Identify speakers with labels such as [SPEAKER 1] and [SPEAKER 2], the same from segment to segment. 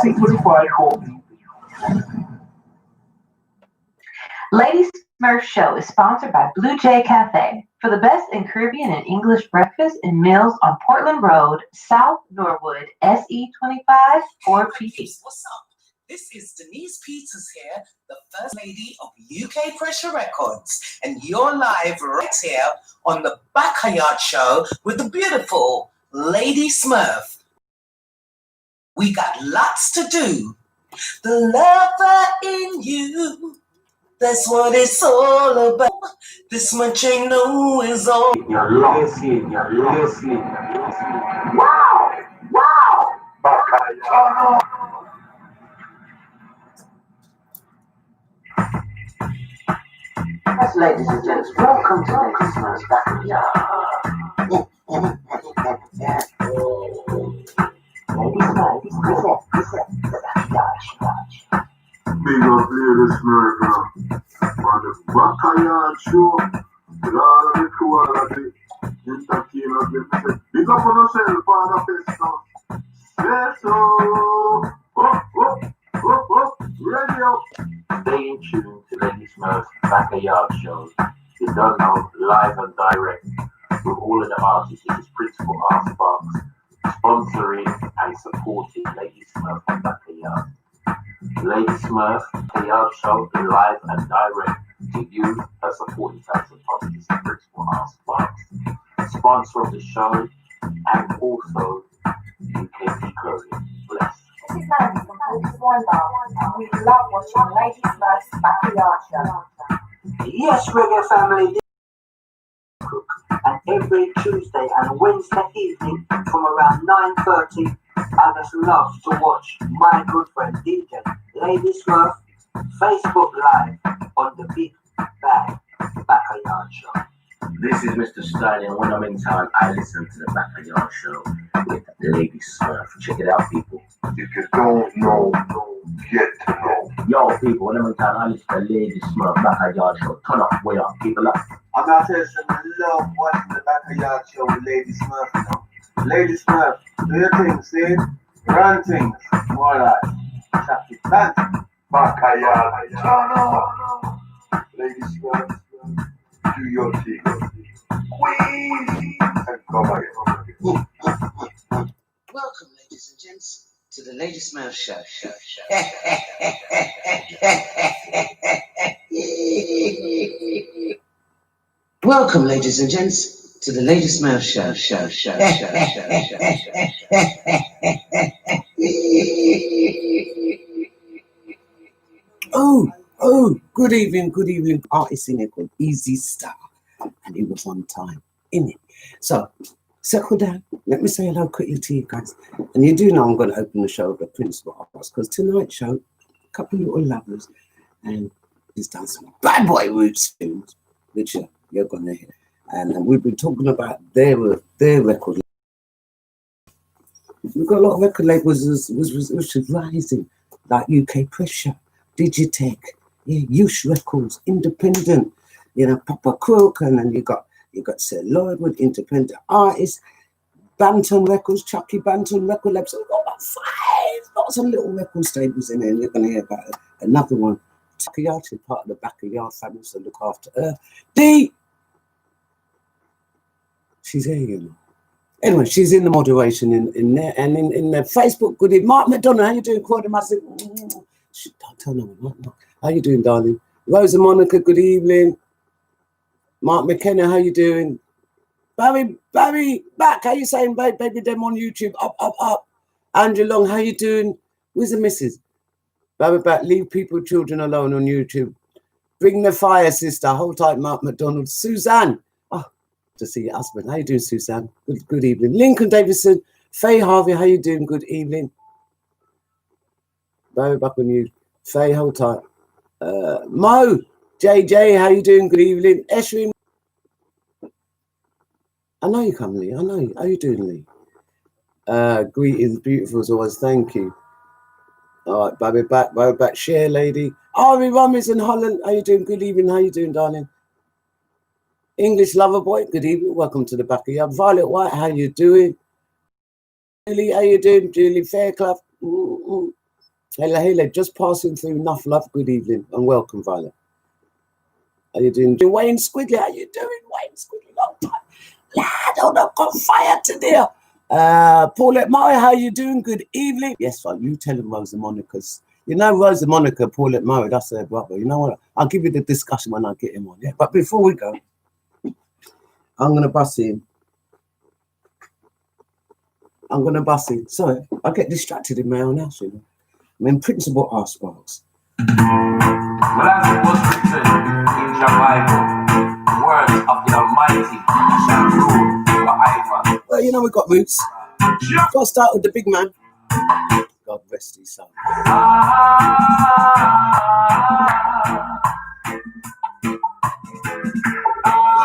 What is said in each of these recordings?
[SPEAKER 1] Lady Smurf Show is sponsored by Blue Jay Cafe for the best in Caribbean and English breakfast and meals on Portland Road, South Norwood, SE25 4PT.
[SPEAKER 2] What's up? This is Denise Peters here, the First Lady of UK Pressure Records, and you're live right here on the Backayard Show with the beautiful Lady Smurf. We got lots to do. The lover in you, that's what it's all about. This much I know is all.
[SPEAKER 3] You're listening. Wow! Backayard.
[SPEAKER 1] Yes, ladies and gents, welcome to Lady Smurf's Backayard. Lady Smurf, present the Backayard.
[SPEAKER 3] Big up Lady Smurf on the Backayard Show. With all of the crew, all of the entertainers. Big up on yourself, Father Festus. Yes, radio.
[SPEAKER 4] Stay in tune to Lady Smurf's Backayard shows. You don't know, live and direct with all of the artists in his principal art box, sponsoring and supporting Lady Smurf and Backayard. Lady Smurf Backayard show live and direct to you, her supporting fans and artists in principal art box, sponsor of the show, and also UKP Clothing. Bless.
[SPEAKER 5] This is Mandy from Portland Bar, and we love watching Lady Smurf's Backayard Show.
[SPEAKER 6] Yes, reggae family, and every Tuesday and Wednesday evening from around 9:30, I just love to watch my good friend DJ Lady Smurf Facebook Live on the Big Bag Backayard Show.
[SPEAKER 4] This is Mr. Starr, and when I'm in town, I listen to the Backayard show with Lady Smurf. Check it out, people.
[SPEAKER 3] If you don't know, get to know.
[SPEAKER 4] Yo, people, when I'm in town, I listen to Lady Smurf Backayard show. Turn up, way up, people up.
[SPEAKER 7] I'm not telling you, I love watching the Backayard show with Lady Smurf, you know. Lady Smurf, do your thing, see? Run things, more like Chuck it, dance.
[SPEAKER 3] Backayard. Lady Smurf, do your thing. Queen! And come again.
[SPEAKER 2] Welcome, ladies and gents, to the Lady Smurf Show. Welcome, ladies and gents, to the Lady Smurf Show.
[SPEAKER 8] Oh, good evening. Artist in it called Easy Starr. And it was on time, innit? So, settle down. Let me say hello quickly to you guys. And you do know I'm going to open the show with the principal artist, because tonight's show, a couple of little lovers, and he's done some bad boy roots tunes, which you're going to hear. And we've been talking about their record. We've got a lot of record labels which is rising, like UK Pressure, Digitech, Youth Records, Independent, you know, Papa Crook, and then you got Sir Lloyd with independent artists, Bantam Records, Chucky Bantam Record Labs. So we've got about 5 lots of little record stables in there, and you're going to hear about another one. Backayard is part of the Backayard family, so look after her. She's here, you know. Anyway, she's in the moderation in there, and in the Facebook. Good evening, Mark McDonough. How you doing? Claudia Massive. Don't tell no one. How you doing, darling? Rosa Monica. Good evening. Mark McKenna, how you doing? Barry, back. How you saying, baby? Them on YouTube. Up. Andrew Long, how you doing? Where's the missus? Barry, back. Leave people, children alone on YouTube. Bring the fire, sister. Hold tight, Mark McDonald. Suzanne. Oh, to see your husband. How you doing, Suzanne? Good evening. Lincoln Davidson. Faye Harvey, how you doing? Good evening. Barry, back on you. Faye, hold tight. Mo. JJ, how you doing? Good evening. Eshrin. I know you come, Lee. I know you. How you doing, Lee? Greetings, beautiful as always. Thank you. All right, Bobby back. Share, lady. Ari Rummies in Holland. How you doing? Good evening. How you doing, darling? English lover boy. Good evening. Welcome to the Backayard. Violet White. How you doing? Julie, how you doing? Julie Fairclough. Hello, just passing through. Enough love. Good evening and welcome, Violet. How you doing? Wayne Squiggly, how you doing, Wayne Squiggly? Long time. Lad, hold up, got fire today. Paulette Murray, how you doing? Good evening. Yes, fine. You tell him Rosa Monica's. You know Rosa Monica, Paulette Murray, that's her brother. You know what? I'll give you the discussion when I get him on. Yeah. But before we go, I'm gonna bust in. Sorry, I get distracted in my own house, you know. I'm in principal ask sparks.
[SPEAKER 4] Well, as it was written in the Bible, the words of the Almighty shall rule forever.
[SPEAKER 8] Well, you know we've got roots. Gotta start with the big man. God rest his soul. And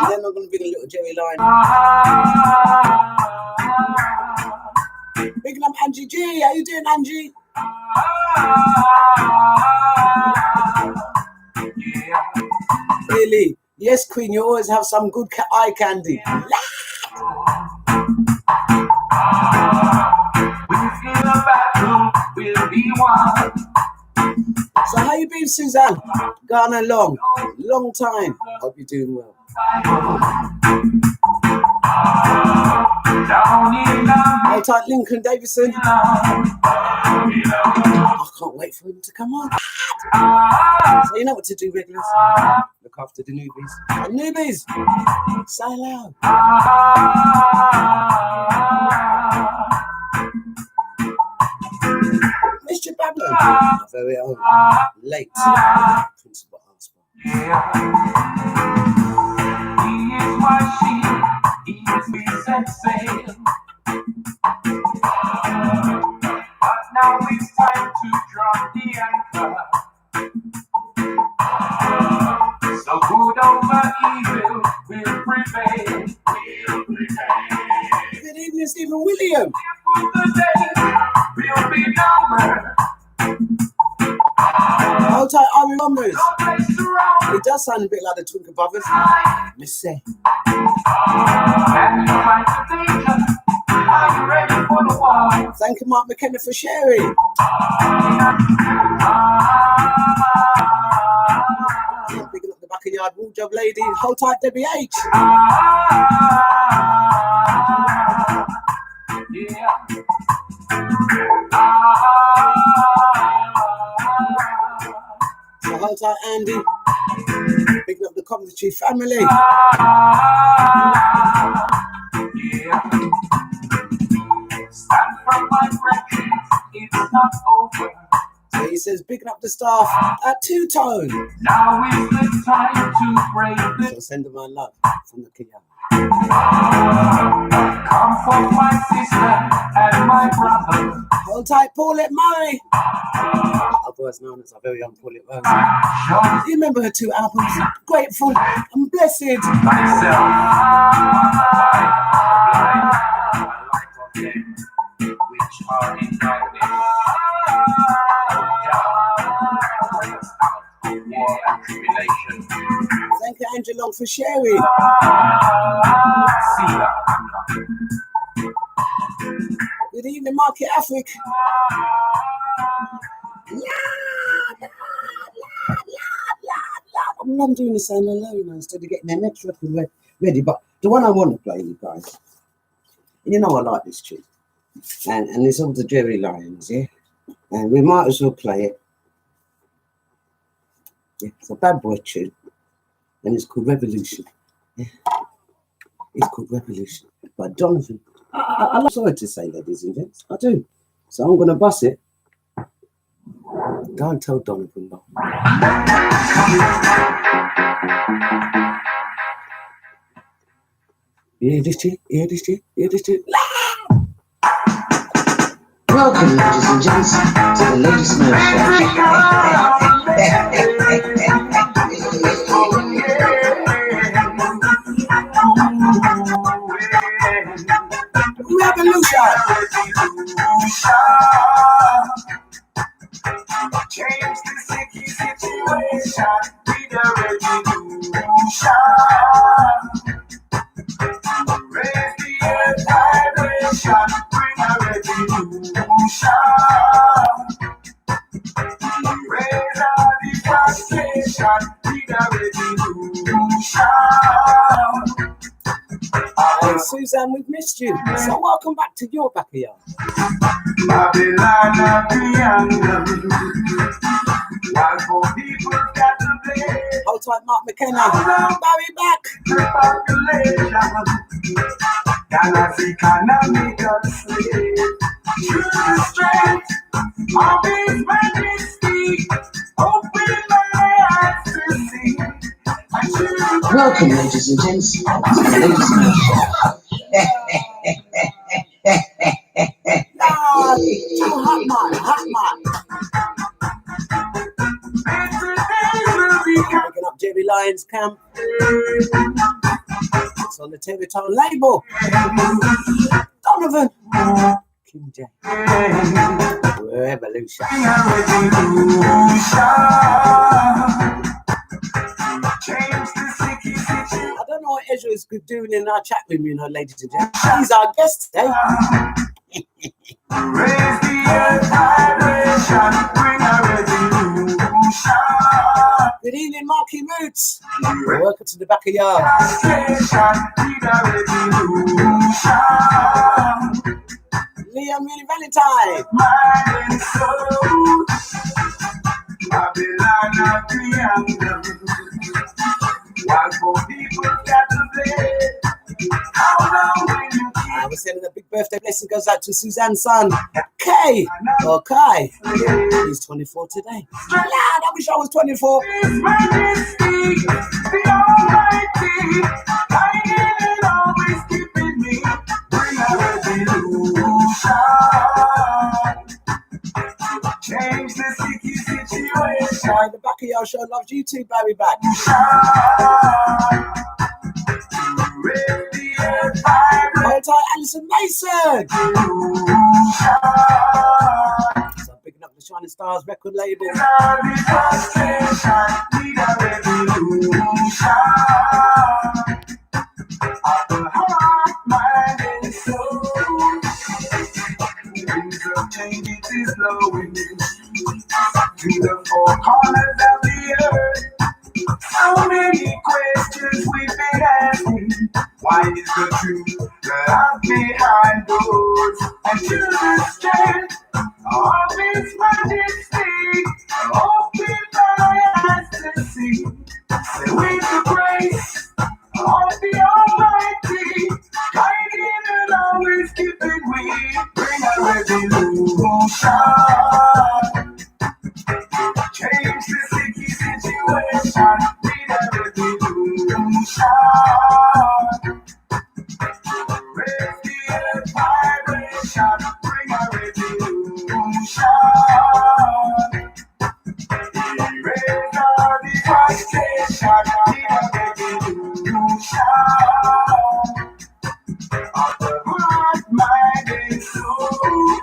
[SPEAKER 8] then I'm gonna bring a little Jerry line. Big up Angie G. How you doing, Angie? Really? Yes, Queen, you always have some good eye candy. So how you been, Suzanne? Gone along. Long time. Hope you're doing well. Hold tight, Lincoln Davison. I can't wait for him to come on. So you know what to do, regulars. Look after the newbies. And newbies, say hello. Mr. Babylon, our very own late principal husband.
[SPEAKER 4] He is my shield, he is my set sail. But now it's time to drop the anchor. So good over evil will prevail.
[SPEAKER 8] Good evening, Stephen William.
[SPEAKER 4] For the day will be numbered.
[SPEAKER 8] Hold tight, Army Mummers.
[SPEAKER 4] No place to run.
[SPEAKER 8] It does sound a bit like the Twinkle Brothers. Let's say.
[SPEAKER 4] Can you fight the danger? Are you ready for the war?
[SPEAKER 8] Thank you, Mark McKenna, for sharing. Picking up the Backayard wardrobe lady. Hold tight, Debbie H. So hold tight, Andy. Picking up the Coventry family.
[SPEAKER 4] Stand from my refuge, it's not over.
[SPEAKER 8] So he says, picking up the staff at two-tone.
[SPEAKER 4] Now is the time to break the
[SPEAKER 8] So send them my love from the Kia.
[SPEAKER 4] comfort my sister and my brother.
[SPEAKER 8] Hold tight, Paulette Murray. Otherwise known as our very own Paulette Rose. You remember her two albums, Grateful and Blessed.
[SPEAKER 4] Myself, which are in darkness, war and tribulation.
[SPEAKER 8] Thank you, Angela, for sharing. Good evening, Market Africa. I'm doing the same alone, you know, instead of getting the next record ready. But the one I want to play, you guys, you know I like this tune. And it's all the Jerry Lions, yeah? And we might as well play it. Yeah, it's a bad boy tune. And it's called Revolution. Yeah. It's called Revolution. But Donovan, I'm sorry to say, ladies and gents, I do. So I'm going to bust it. Go and tell Donovan, though. You hear this tune? You hear this tune? You hear this tune?
[SPEAKER 9] Welcome, ladies and gents, to the Lady Smurf
[SPEAKER 8] Revolution!
[SPEAKER 4] Change the sticky situation with a revolution. Raise the earth vibration, bring a revolution.
[SPEAKER 8] Hey, Suzanne, we've missed you. So welcome back to your backyard.
[SPEAKER 3] Babylon triangle. While poor people got to play.
[SPEAKER 8] Hold tight, Mark McKenna. Barry back.
[SPEAKER 3] The population. Dallas economical slave. Through the strength of His Majesty. Open my eyes to see.
[SPEAKER 9] Welcome, ladies and gents, to the latest Smurf show.
[SPEAKER 8] Hot man. Picking up Jerry Lyons camp. It's on the Terrytown label. Donovan. King Jack. Revolution. I don't know what Ezra is doing in our chat room, you know, ladies and gentlemen. He's our guest today.
[SPEAKER 3] Raise the earth vibration, bring a revolution.
[SPEAKER 8] Good evening, Marky Roots. Welcome to the Backayard. Liam Really Valentine.
[SPEAKER 3] Mind and soul. Babylon triangle. While poor people got to play. How long will you keep?
[SPEAKER 8] We're sending a big birthday blessing goes out to Suzanne's son, Kay. Or Kai. He's 24 today. Lad, I wish I was 24.
[SPEAKER 3] His Majesty, the Almighty, guiding and always keeping me. Bring a revolution. Change the sticky situation.
[SPEAKER 8] The Backayard show loves you too, Barry back.
[SPEAKER 3] Raise the earth vibration.
[SPEAKER 8] Hold tight, Alison Mason. So I'm picking up the Shining Stars record label.
[SPEAKER 3] All the frustration, need a revolution. Of the heart, mind, and soul. Winds of change, it is blowing to the four corners of the earth. So many questions we've been asking. Why is the truth locked behind doors? And to the strength of His Majesty, open my eyes to see. Say with the grace of the Almighty, guiding and always keeping we. Bring a revolution. Change the sticky situation. Need a revolution. Raise the earth vibration. Bring a revolution. Erase all the frustration. Need a revolution. Of the heart, mind, and soul.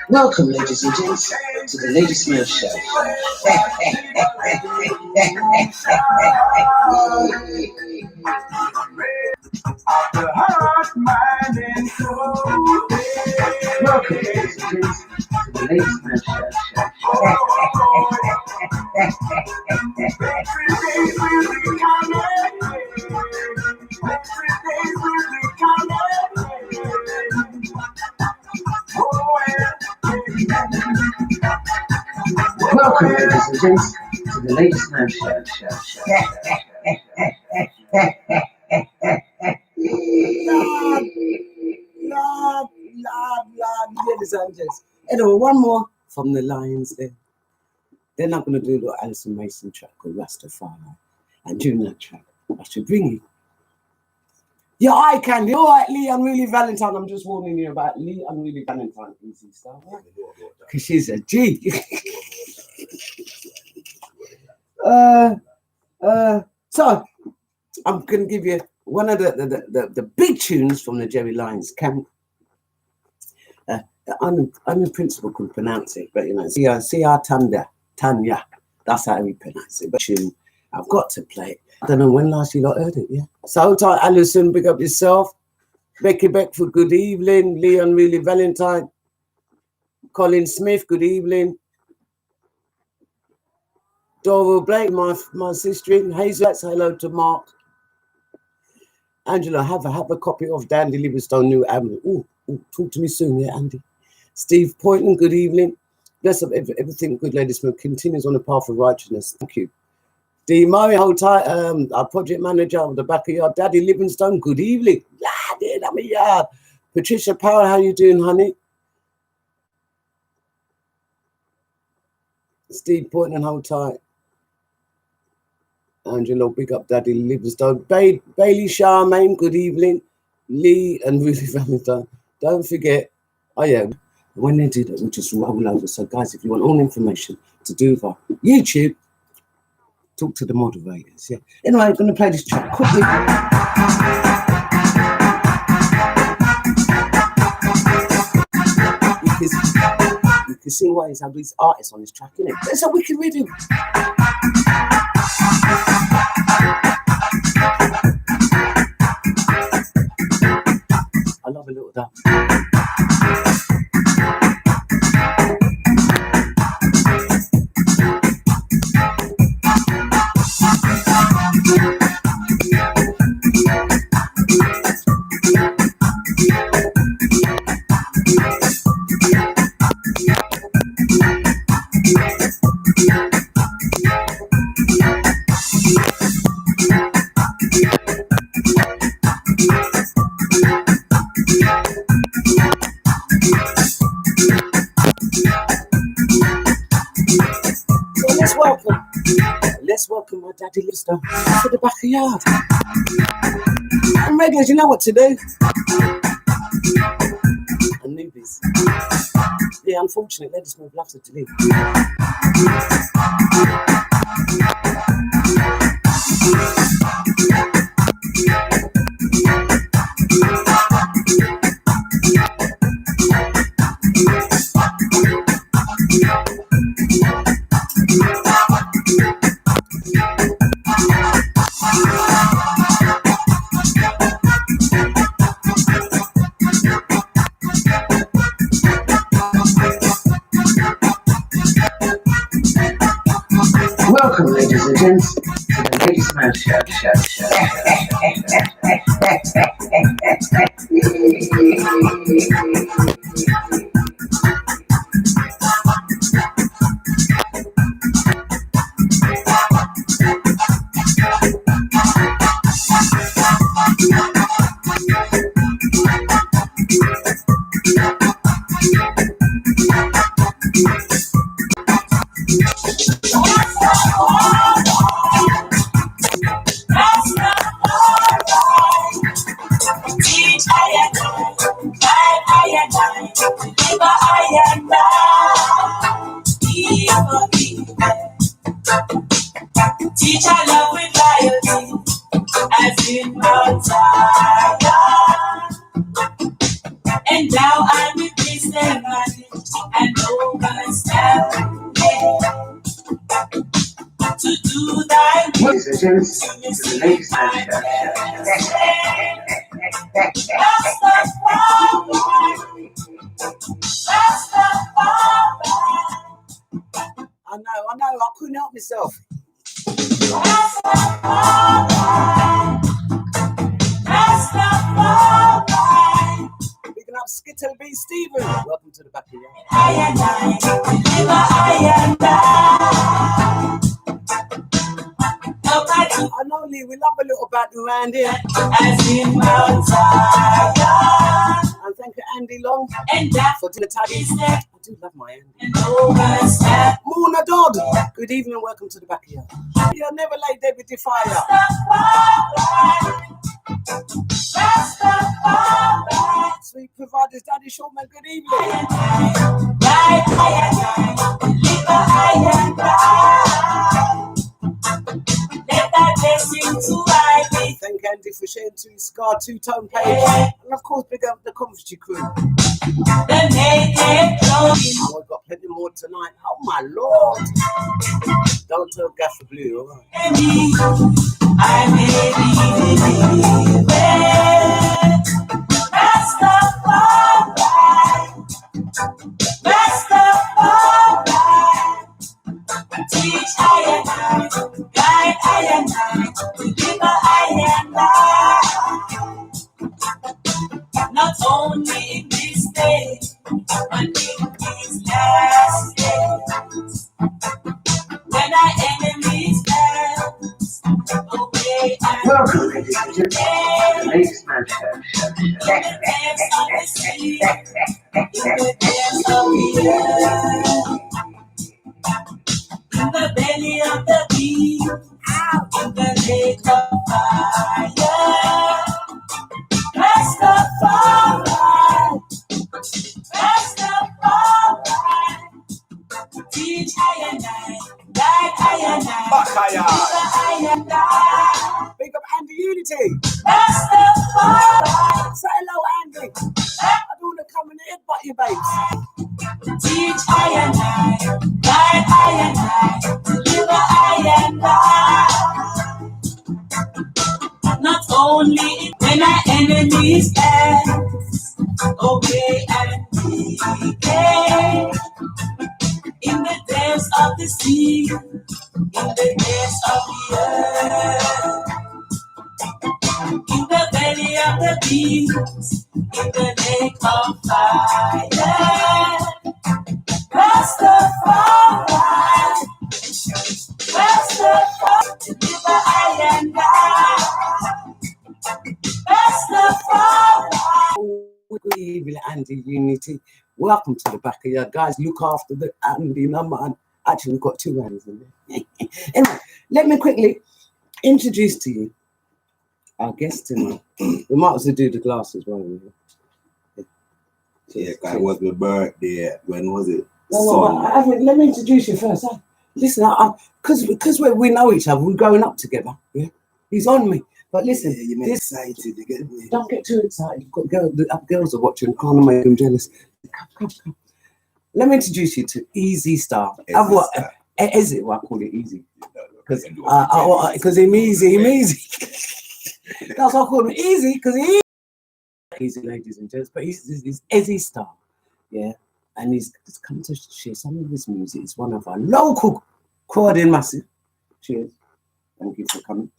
[SPEAKER 9] Welcome, ladies and gents, to the latest Smurf show.
[SPEAKER 3] Of the heart, mind, and soul.
[SPEAKER 9] Welcome, ladies and gents, to the latest Smurf show. Welcome, ladies and gents, to the latest Smurf show.
[SPEAKER 8] Ladies and gents. Anyway, one more from the Lions there. They're not going to do the Alison Mason track called Rastafari. And during that track, I should bring you your eye candy. All right, Lee Unruly Valentine. I'm just warning you about Lee Unruly Valentine. Easy stuff. Because she's a G. So, I'm going to give you one of the big tunes from the Jerry Lyons camp. I'm the principal could pronounce it, but you know, Tanya. That's how we pronounce it. But I've got to play it. I don't know when last you lot heard it, yeah. So tight, Alison, big up yourself. Becky Beckford, good evening. Leon Really Valentine. Colin Smith, good evening. Dora Blake, my sister. Hazel, hello to Mark. Angela, have a copy of Dandy Livingstone new album. Ooh, talk to me soon, yeah, Andy. Steve Poynton, good evening. Bless up everything good, Lady Smith continues on the path of righteousness. Thank you. Dee Murray, hold tight. Our project manager of the Backayard, Daddy Livingstone, good evening. Laddie, I'm a yard. Patricia Power, how you doing, honey? Steve Poynton, hold tight. Angelo, big up Daddy Livingstone. Bailey Charmaine, good evening. Lee and Rudy Valentine. Don't forget, oh yeah, when they do that, we just roll over. So guys, if you want all the information to do via YouTube, talk to the moderators. Yeah. Anyway, I'm going to play this track quickly. You can see why he's had these artists on this track, innit? There's a wicked rhythm. I love a little dub. Let's welcome my Daddy Livingstone to the Backayard. And regulars, you know what to do. And newbies. Yeah, unfortunately, Lady Smurf loves to delete.
[SPEAKER 9] Welcome, ladies and gents, to the Lady Smurf Show.
[SPEAKER 10] Teach our love with loyalty, as in Mount Zion. And now I'm with this knowledge, and overstanding to do thy will.
[SPEAKER 9] Ladies and gents, to the Lady Smurf
[SPEAKER 8] I know, I couldn't help myself. Picking up Skittle B. Stephen. Welcome to the Backayard. I know, Lee, we love a little battle around here.
[SPEAKER 10] As in Mount Zion.
[SPEAKER 8] And thank you, Andy Long,
[SPEAKER 10] And that
[SPEAKER 8] for doing the taggy. I do love my Andy.
[SPEAKER 10] and overstep.
[SPEAKER 8] Mona Dodd. Good evening, welcome to the Backayard. You're never late, David Defier. Sweet providers, Daddy Shortman, good evening.
[SPEAKER 10] Let that blessing to ride me.
[SPEAKER 8] Thank Andy for sharing to Scar two-tone page. And of course, big up the Comfort crew.
[SPEAKER 10] The naked
[SPEAKER 8] Oh, I've got plenty more tonight. Oh my Lord. Don't tell Gaffer Blue, all right?
[SPEAKER 10] I may be Rastafari, teach I and I, guide I and I, deliver I and I. Not only in this day, but in these last days, when our enemies pass away and
[SPEAKER 9] Welcome, ladies and gentlemen, to the latest Smurf show.
[SPEAKER 10] in the depths of the sea, in the depths of the earth, in the belly of the beast, in the lake of fire. Rastafari, Rastafari, teach I and I, guide I and I,
[SPEAKER 8] Backayard.
[SPEAKER 10] I and I.
[SPEAKER 8] Big up Andy Unity.
[SPEAKER 10] Rastafari,
[SPEAKER 8] Say hello, Andy. I don't want to come in and headbutt you, babes.
[SPEAKER 10] teach I and I, guide I and I, deliver I and I. Not only when our enemies pass away and decay, in the depths of the sea, in the depths of the earth, in the belly of the beast, in the lake of fire. Rastafari, Rastafari, deliver I and I. Rastafari.
[SPEAKER 8] Good evening, Andy Unity. Welcome to the Backayard. Guys, look after the Andy number. Actually, we've got two Andys in there. Anyway, let me quickly introduce to you our guest tonight. We might as well do the glasses, won't we?
[SPEAKER 11] Yeah, it was my birthday. When was it?
[SPEAKER 8] Let me introduce you first. Listen, because we know each other, we're growing up together. Yeah, he's on me. But listen,
[SPEAKER 11] you make excited. You get me?
[SPEAKER 8] Don't get too excited. You've got girls are watching. Can't make them jealous. Come. Let me introduce you to Easy Starr. Is it? Well, I call it Easy because him easy. That's why I call him Easy because he easy, ladies and gents. But he's Easy Starr, yeah, and he's come to share some of his music. It's one of our local Croydon massive. Cheers, thank you for coming.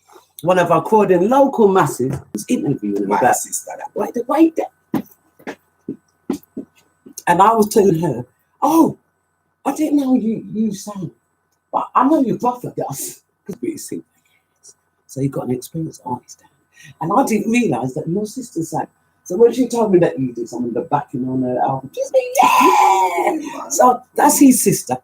[SPEAKER 8] One of our Croydon local massive was interviewing
[SPEAKER 11] my
[SPEAKER 8] about
[SPEAKER 11] sister.
[SPEAKER 8] Wait there. And I was telling her, oh, I didn't know you sang. But I know your brother does. Because we sing. So you got an experienced artist. And I didn't realise that your sister sang. So when she told me that you did some of the backing on her album, she said, yeah! So that's his sister,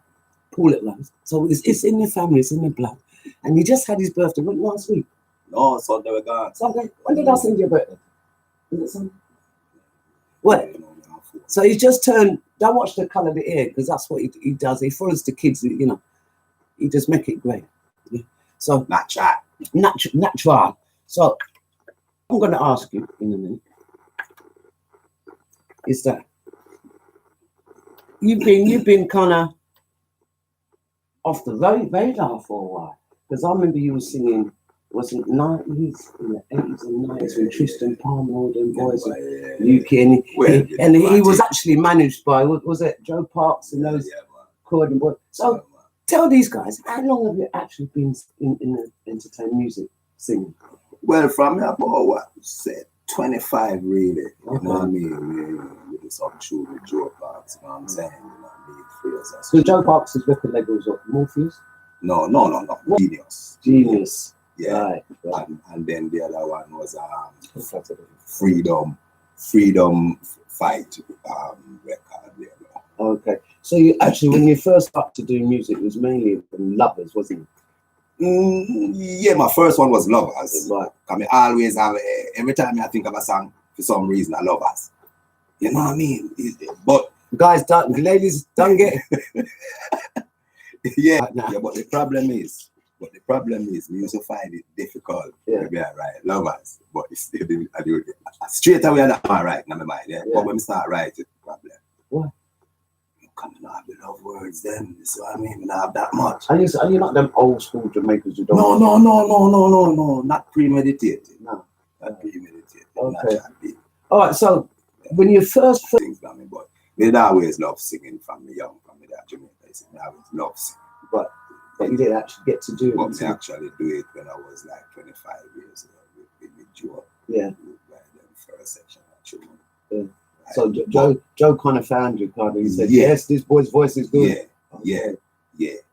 [SPEAKER 8] Paulette Rose. So it's in the family, it's in the blood. And he just had his birthday, wasn't it, last week?
[SPEAKER 11] No, Sunday we gone.
[SPEAKER 8] Sunday? When did I send you a birthday? Was it Sunday? What? So he just turned, don't watch the colour of the hair, because that's what he does. He follows the kids, you know. He just make it great. Yeah. So natural. So I'm going to ask you in a minute. Is that you've been kind of off the radar for a while? Because I remember you were singing, was it 90s, in the 80s and 90s with Tristan Palmer and boys in UK, and he was actually managed by, was it Joe Parks and those Croydon boys? So tell these guys, how long have you actually been in the entertainment music singing?
[SPEAKER 11] Well, from me about what said 25 really. You know what I mean? We did some show with Joe Parks, you know what I'm saying? You know, big phrase.
[SPEAKER 8] So Joe Parks' record label was what, Morpheus?
[SPEAKER 11] No. Genius. Yeah. Right. And then the other one was Freedom Fight record label.
[SPEAKER 8] Okay. So you actually, when you first started to do music, it was mainly from Lovers, wasn't it?
[SPEAKER 11] Yeah, my first one was Lovers. Right. I mean, I always have, every time I think of a song, for some reason, I Lovers. You know what I mean? But
[SPEAKER 8] guys, ladies, don't get
[SPEAKER 11] yeah, but the problem is, me also find it difficult to be right, Lovers. But it's still, I do it straight away, I'm not right in my mind. Yeah? But when we start writing, problem.
[SPEAKER 8] What?
[SPEAKER 11] not the love words then. So I mean, not have that much.
[SPEAKER 8] Are you not them old school Jamaicans who don't?
[SPEAKER 11] No, not premeditated.
[SPEAKER 8] No.
[SPEAKER 11] Not premeditated.
[SPEAKER 8] Okay.
[SPEAKER 11] Not
[SPEAKER 8] all right, so when you first
[SPEAKER 11] things I mean, but they'd always love singing from me young, from me that Jamaica. I always love singing.
[SPEAKER 8] But you didn't actually get to do it.
[SPEAKER 11] But I actually do it when I was like 25 years old with Joe.
[SPEAKER 8] Yeah.
[SPEAKER 11] The first section actually.
[SPEAKER 8] Yeah. So Joe kind of found you, kind of. He said, yes, this boy's voice is good.
[SPEAKER 11] Yeah.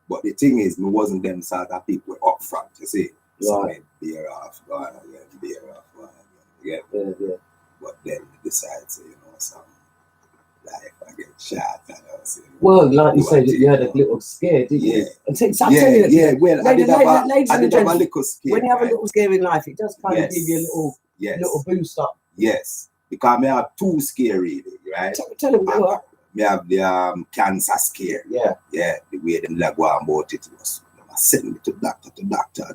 [SPEAKER 11] But the thing is, me wasn't them sort of people up front, you see. So I bear off, going again, bear off, going again. Yeah. But then we decide to, some life I get shot and I was
[SPEAKER 8] well, like you said, you had a little scare, didn't you?
[SPEAKER 11] Well, I did have a little scare.
[SPEAKER 8] When you have a little scare in life, it does kind of give you a little boost up.
[SPEAKER 11] Yes, because I have two scare really, right?
[SPEAKER 8] Tell him what.
[SPEAKER 11] I have the cancer scare. Yeah, the way them like go about it was send me to doctor,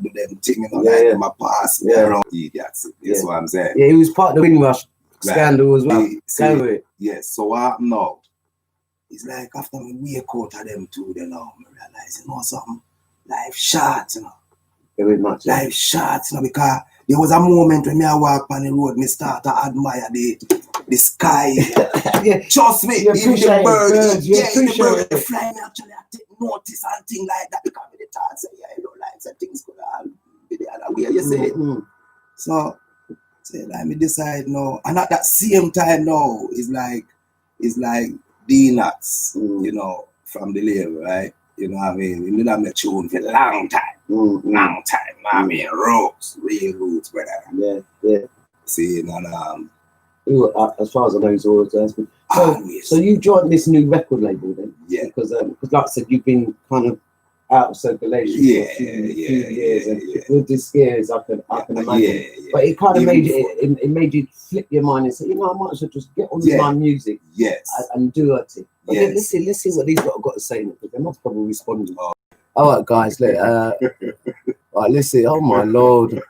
[SPEAKER 11] do them thing, like them a pass me around. That's what I'm saying.
[SPEAKER 8] Yeah, he was part of the Windrush scandal as well.
[SPEAKER 11] Yes, so what now? It's like after we wake out of them two, then I realize, something, life short,
[SPEAKER 8] Very much.
[SPEAKER 11] Life short, because there was a moment when I walk on the road, me start to admire the sky. Trust me, even the birds, the birds fly, me actually I take notice and things like that, because the thought say, like things could all be the other way, you say. So let me decide now, and at that same time now, it's like D-nuts, from the label, right? You know what I mean? You know I'm tune for a long time. Long time. I mean, roots, real roots, brother.
[SPEAKER 8] Yeah.
[SPEAKER 11] See, and
[SPEAKER 8] as far as I know, he's always asking. So you joined this new record label then?
[SPEAKER 11] Yeah.
[SPEAKER 8] Because like I said, you've been kind of out of circulation for a few years, and with the scares, I can imagine. But it kind of made you flip your mind and say, I might as well just get on with my music, and do it. But let's see what these lot have got to say, because they must probably respond. All right, guys, let's see. Oh my Lord!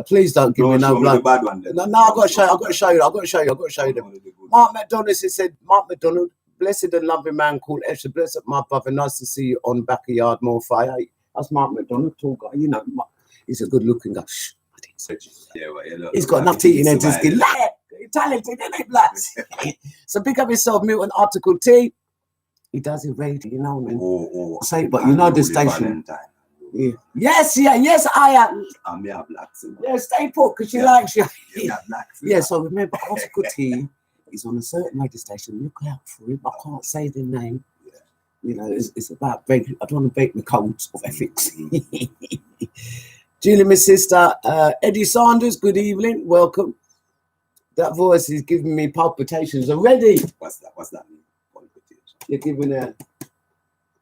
[SPEAKER 8] Please don't give me no blood. No, I've got to show you them. Mark McDonald said, Mark McDonald, blessed and loving man called Esher. Bless up, my brother. Nice to see you on Backayard, more fire. That's Mark McDonald, tall guy. He's a good-looking guy. Shh, I didn't say. He's got enough teeth in his skin. Talented, isn't it, blacks? So pick up yourself, Milton Article T. He does it radio, Say, but the station. Yeah. Yes, I am.
[SPEAKER 11] I'm black.
[SPEAKER 8] Yeah, stay put, because she likes you. Yeah, so remember, Article T is on a certain radio station. Look out for him. I can't say the name. It's about breaking. I don't want to break the codes of ethics. Julie, my sister, Eddie Sanders. Good evening. Welcome. That voice is giving me palpitations already.
[SPEAKER 11] What's that mean? Palpitations.
[SPEAKER 8] You're giving a.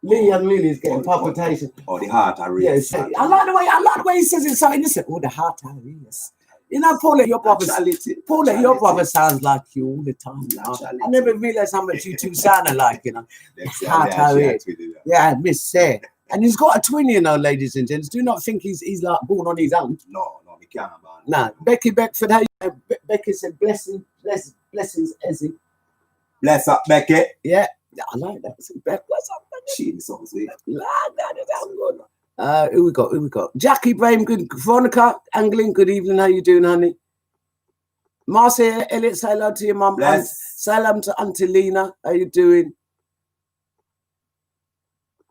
[SPEAKER 8] Lily's getting palpitations.
[SPEAKER 11] Oh, the heart arrest.
[SPEAKER 8] Yes. I like the way he says it. So he said, the heart arrest. Paula, your brother sounds like you all the time. I never realized how much you two sound alike, Heart arrest. Yeah, Miss Sarah. And he's got a twin, ladies and gents. Do not think he's like born on his own.
[SPEAKER 11] No, we can't.
[SPEAKER 8] No, Becky Beckford. Becky said, blessings, Ezzy.
[SPEAKER 11] Bless up, Becky.
[SPEAKER 8] Yeah, I like that. Bless up, Becky.
[SPEAKER 11] She's so sweet.
[SPEAKER 8] Who we got? Jackie Brahim, good. Veronica Anglin, good evening. How you doing, honey? Marcia Elliott, say hello to your mum. Salam to Auntie Lena. How you doing?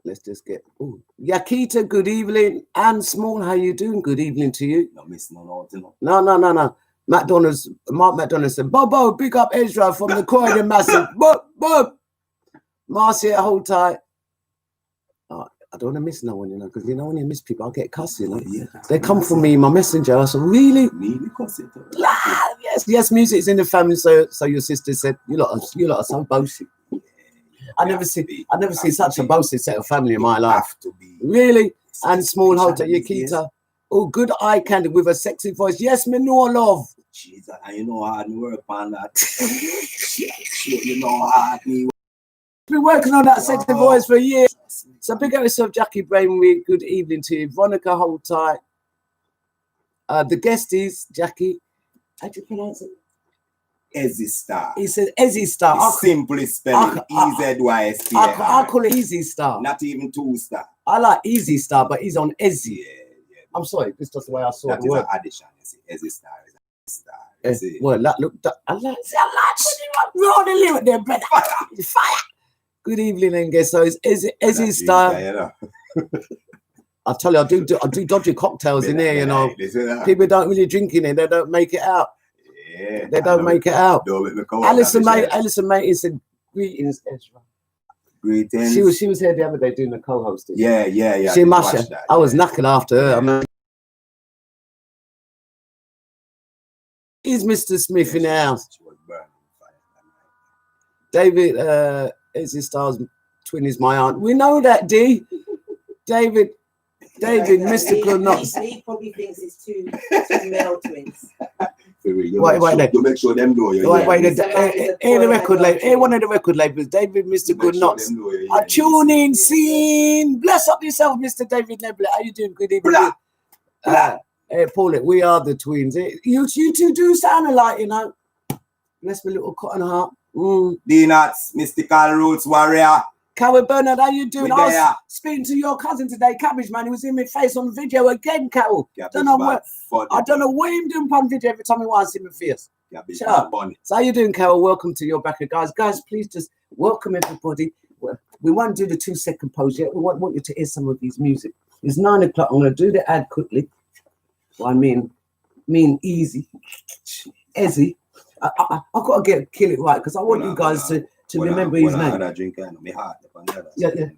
[SPEAKER 8] Let's just get. Yakita, good evening. Anne Small, how you doing? Good evening to you. No. Mark McDonald said, Bobo, big up Ezra from the Croydon Massive. Bob. Marcia, hold tight. I don't want to miss no one, because when you miss people, I get cussed, They come from me, my messenger. I said, really? Yes, music's in the family. So your sister said, you lot are so bossy. I never see such a bossy set of family in my life. Really? And Small Hotel Yakita. Oh, good eye candy with a sexy voice. Yes, me know love.
[SPEAKER 11] Jesus, and hard work on that. Hard me.
[SPEAKER 8] Been working on that sexy voice for a year. So pick up yourself, Jackie Brainweed. Good evening to you. Veronica, hold tight. The guest is Jackie. How do you pronounce it?
[SPEAKER 11] Easy Starr.
[SPEAKER 8] He said Easy Starr.
[SPEAKER 11] Simply spelling EZYST.
[SPEAKER 8] I call it Easy Starr.
[SPEAKER 11] Not even 2 star.
[SPEAKER 8] I like Easy Starr, but he's on Easy. Yeah. I'm sorry, this is just the way I saw
[SPEAKER 11] that
[SPEAKER 8] the word.
[SPEAKER 11] That is an addition. You see, Easy Starr is a star.
[SPEAKER 8] Well, I like roll the lyric there, brother. Fire. Good evening, and guess so it's Easy Starr. I tell you, I do dodgy cocktails in there, you know. People don't really drink in it, they don't make it out. Yeah, they don't make it out. Alison Mate said, greetings, Ezra.
[SPEAKER 11] Greetings.
[SPEAKER 8] She was here the other day doing the co-hosting.
[SPEAKER 11] Yeah.
[SPEAKER 8] She must have. I was knackered after her. I mean, is Mr. Smith in the house? David, Easy Starr's twin is my aunt. We know that, D. David, mystical nuts.
[SPEAKER 12] He probably thinks it's two male twins.
[SPEAKER 8] Wait,
[SPEAKER 11] to make sure them know you.
[SPEAKER 8] Wait, the record label. One of the record labels, David Mystical Nuts. A tuning scene. Bless up yourself, Mr. David Nebula. How you doing? Good evening. Hey, Paul, we are the twins. You two do sound alike, you know. Bless my little cotton heart.
[SPEAKER 11] D-Nuts, Mystical Roots Warrior.
[SPEAKER 8] Carol Bernard, how you doing? I was speaking to your cousin today, Cabbage Man. He was in my face on video again, Carol. I don't know what him doing on video every time he wants to see my face. So how you doing, Carol? Welcome to your backer, guys. Guys, please just welcome everybody. We won't do the 2-second pose yet. We want you to hear some of these music. It's 9 o'clock. I'm going to do the ad quickly. Well, I mean easy. Ezzy. I've got to kill it right because I want you guys to remember his name. Yeah.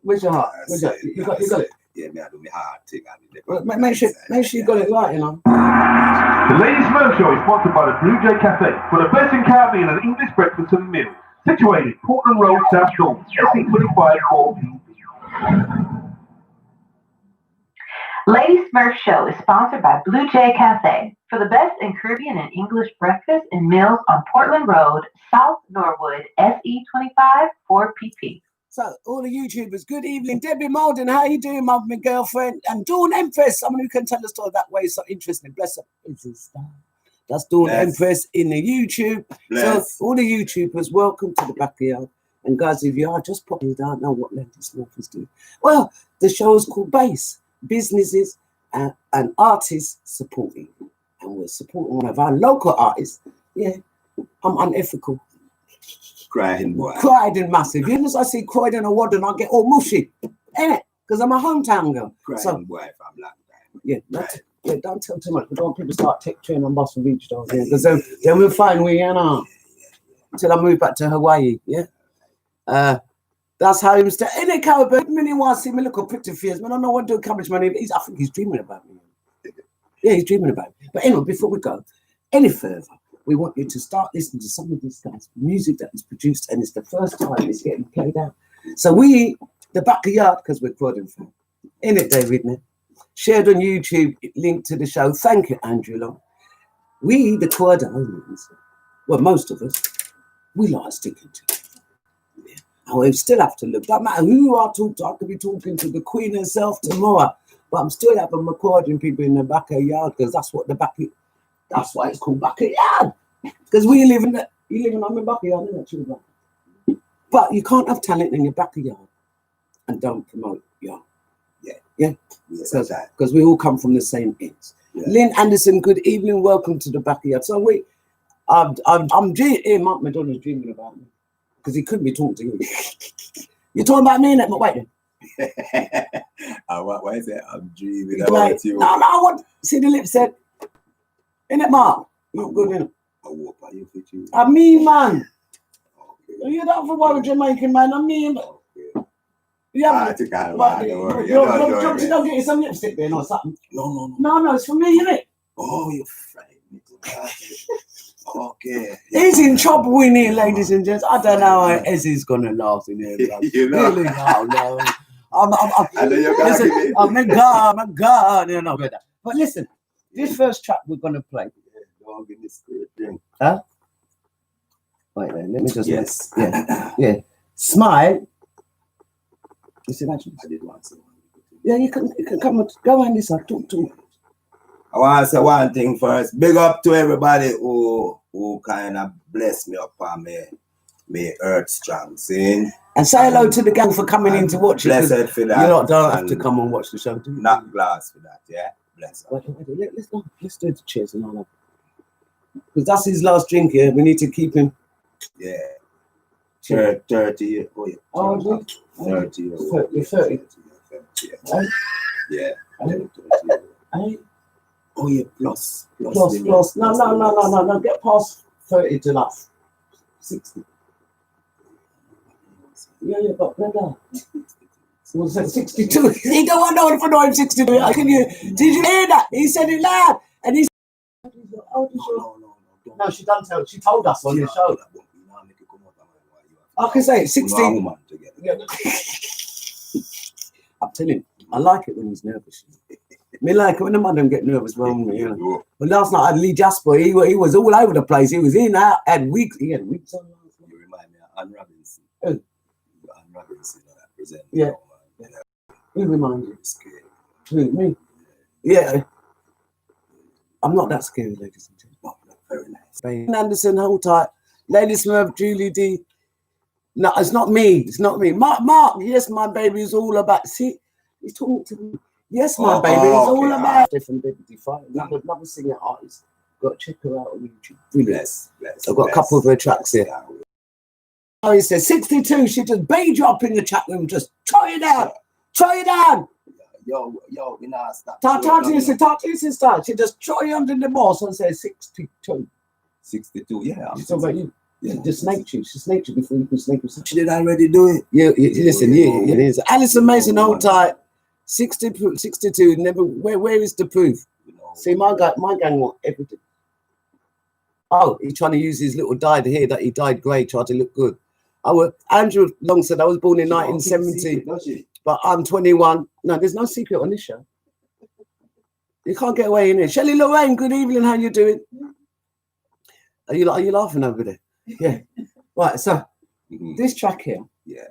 [SPEAKER 8] Where's your heart? You got it?
[SPEAKER 11] Yeah, me I do my heart thing.
[SPEAKER 8] Make sure you got it right, you know.
[SPEAKER 13] The Ladies Smurf Show is sponsored by the Blue Jay Cafe for the best in Caribbean and English breakfast and meal. Situated Portland Road, South Shore, SE25 4PB.
[SPEAKER 1] Lady Smurf Show is sponsored by Blue Jay Cafe for the best in Caribbean and English breakfast and meals on Portland Road, South Norwood, SE25 4PP.
[SPEAKER 8] So, all the YouTubers, good evening. Debbie Malden, how you doing, my girlfriend? And Dawn Empress, someone who can tell the story that way is so interesting. Bless her. That's Dawn Empress in the YouTube. Bless. So, all the YouTubers, welcome to the Backayard. And guys, if you are just probably don't know what Lady Smurf is doing. Well, the show is called Base. Businesses and artists supporting, and we're supporting one of our local artists. Yeah, I'm unethical.
[SPEAKER 11] Crying boy.
[SPEAKER 8] Cried massive. You know, I see Croydon or Wadden, I get all mushy, innit? Because I'm a hometown girl.
[SPEAKER 11] Crying boy from long time.
[SPEAKER 8] Yeah, don't tell too much. We don't want people to start tech train on Boston Beach down here, because then we'll find we until I move back to Hawaii. Yeah. That's how he was in a cowboy. Many want to see me look up pretty fierce. Man, I don't know what to do with Cabbage Man. I think he's dreaming about me. Yeah, he's dreaming about me. But anyway, before we go any further, we want you to start listening to some of this guys' music that is produced, and it's the first time it's getting played out. So we, the Backayard, because we're Croydon fan, in it, David, man. Shared on YouTube, link to the show. Thank you, Angela. We, the Croydonians, well, most of us, we like sticking to it. And we still have to look. Don't matter who I talk to. I could be talking to the Queen herself tomorrow, but I'm still having recording people in the Backayard because that's what that's why it's called Backayard. Because you live in on the Backayard, isn't it? But you can't have talent in your Backayard and don't promote your because we all come from the same ends. Yeah. Lynn Anderson, good evening, welcome to the Backayard. So I'm dreaming. Mark Madonna's dreaming about me. Because he couldn't be talking to you. You're talking about me, but wait then.
[SPEAKER 11] Why is that? I'm dreaming about you.
[SPEAKER 8] No, I want see the lips said. Innit, Mark? You look good, innit? I mean, man. Okay. You don't for what a Jamaican man. I mean, yeah. Don't get you some lipstick then or something. No, it's for me, innit?
[SPEAKER 11] Oh, you're frightened. Okay.
[SPEAKER 8] He's in trouble in here, ladies and gents. I don't know how Ezzy's gonna laugh in here.
[SPEAKER 11] You know?
[SPEAKER 8] Really, no. I'm a God, you know. But listen, this first track we're gonna play.
[SPEAKER 11] Don't give me spirit drink.
[SPEAKER 8] Huh? Wait then, let me just
[SPEAKER 11] Yeah.
[SPEAKER 8] Smile. You see that?
[SPEAKER 11] I did want to.
[SPEAKER 8] Yeah, you can come and go on this and talk to me.
[SPEAKER 11] I want to say one thing first. Big up to everybody who who kind of bless me up on me earth strong, see?
[SPEAKER 8] And say hello to the gang for coming in to watch it.
[SPEAKER 11] Blessed for that.
[SPEAKER 8] You lot don't have to come and watch the show, do you?
[SPEAKER 11] Not glass for that, yeah? Bless
[SPEAKER 8] Wait, let's do the cheers and all that. Because that's his last drink here. We need to keep him.
[SPEAKER 11] Yeah. 30 years. Oh, yeah.
[SPEAKER 8] Oh,
[SPEAKER 11] 30 years.
[SPEAKER 8] 30.
[SPEAKER 11] Yeah.
[SPEAKER 8] Hey?
[SPEAKER 11] Oh, yeah, plus.
[SPEAKER 8] No. Get past 30 to that. 60. Yeah, but brother. Was it 62? He don't know if I know him 62. Did you hear that? He said it loud. And he said, no, she done tell. She told us on the show. I can say 16. Yeah. I'm telling you, I like it when he's nervous. Me like it when the man don't get nervous around me, you know. But last night I had Lee Jasper, he was all over the place. He was in, out, had weeks. He had weeks on.
[SPEAKER 11] You remind me of Ann Robinson.
[SPEAKER 8] Who?
[SPEAKER 11] Ann Robinson, that present.
[SPEAKER 8] Yeah. Who reminds you? Who, me? Yeah. I'm not that scary, ladies and gentlemen.
[SPEAKER 11] No, very nice.
[SPEAKER 8] Ben Anderson, hold tight. Lady Smurf, Julie D. No, it's not me. It's not me. Mark, yes, my baby is all about. See, he's talking to me. Yes, my baby is all about. Different baby, another singer artist. Got to check her out on YouTube. Brilliant. I've got a couple of her tracks here. Oh, he says 62. She just bait you up in the chat room. Just try it down. Try it down.
[SPEAKER 11] Yo, we not stop.
[SPEAKER 8] Talk to your sister. She just try you under the boss and says 62.
[SPEAKER 11] 62, yeah.
[SPEAKER 8] She's talking about you. Yeah, just snaked you. She snaked you before you could snake yourself.
[SPEAKER 11] She did already do it.
[SPEAKER 8] Yeah, listen, yeah. Alison Mason, hold tight. 62. Never. Where is the proof? See, my gang want everything. Oh, he's trying to use his little dyed hair that he dyed grey, tried to look good. Andrew Long said I was born in 1970, but I'm 21. No, there's no secret on this show. You can't get away in here. Shelley Lorraine, good evening. How you doing? Are you laughing over there? Yeah. Right. So this track here.
[SPEAKER 11] Yeah.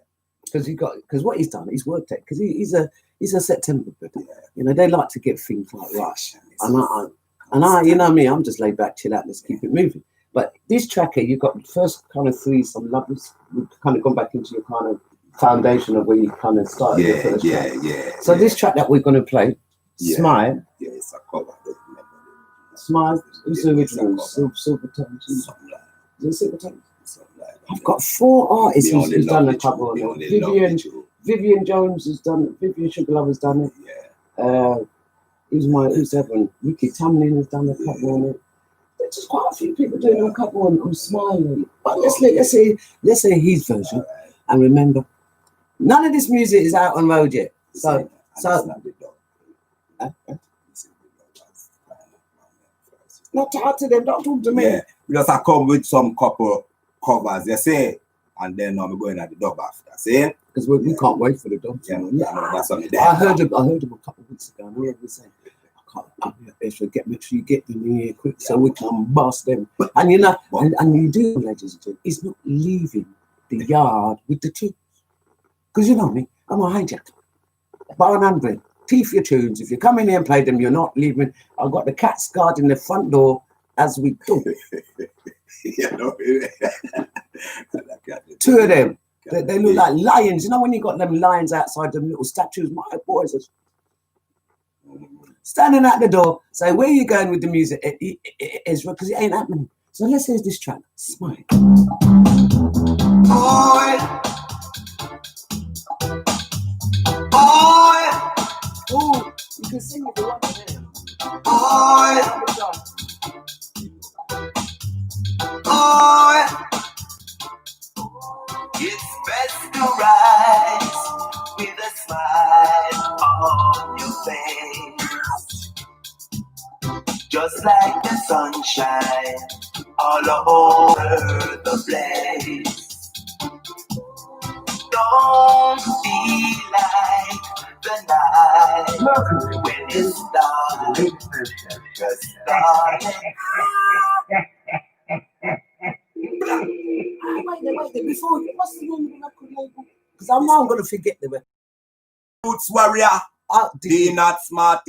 [SPEAKER 8] Because what he's done, he's worked it. Because he's a September brother. Yeah. You know, they like to get things like rush. And I, you know me, I'm just laid back, chill out, let's keep it moving. But this track here, you've got the first kind of three, some lovers. We've kind of gone back into your kind of foundation of where you kind of started.
[SPEAKER 11] Yeah.
[SPEAKER 8] So this track that we're going to play, Smile.
[SPEAKER 11] Yeah, it's a cover.
[SPEAKER 8] Smile. Who's the original? Silver Tones. Is it Silver Tones? I've got 4 artists who's done a cover on it. Vivian Jones has done it. Vivian Sugarlove has done it.
[SPEAKER 11] Yeah.
[SPEAKER 8] Who's the other one? Ricky Tamlin has done a cover on it. There's just quite a few people doing a cover on Smiling. But let's say his version. Right. And remember, none of this music is out on road yet. So not talk to them, don't talk to me.
[SPEAKER 11] Yeah, because I come with some couple covers, you see, and then I'm going at the dub after, see?
[SPEAKER 8] Because we can't wait for the dub.
[SPEAKER 11] Yeah, that's something.
[SPEAKER 8] I heard them a couple of weeks ago, and I was saying, make sure you get them in here quick so we can bust them. And you know, and you do, ladies and gentlemen, it's not leaving the yard with the tunes. Because you know me, I'm a hijacker. Bar and handbrake. Teeth your tunes. If you come in here and play them, you're not leaving. I've got the cats guarding the front door as we do. Two of them. They look like lions. You know when you got them lions outside them little statues? My boys are standing at the door, say, where are you going with the music, Ezra? Because it ain't happening. So let's hear this track. Smile. Oh, you can sing if you want to.
[SPEAKER 10] It's best to rise with a smile on your face, just like the sunshine all over the place. Don't be like the night when it's dark, just darling.
[SPEAKER 8] Wait, before you, what's the name of the record label? Because I'm now going to forget the record.
[SPEAKER 11] Roots Warrior, be not smart.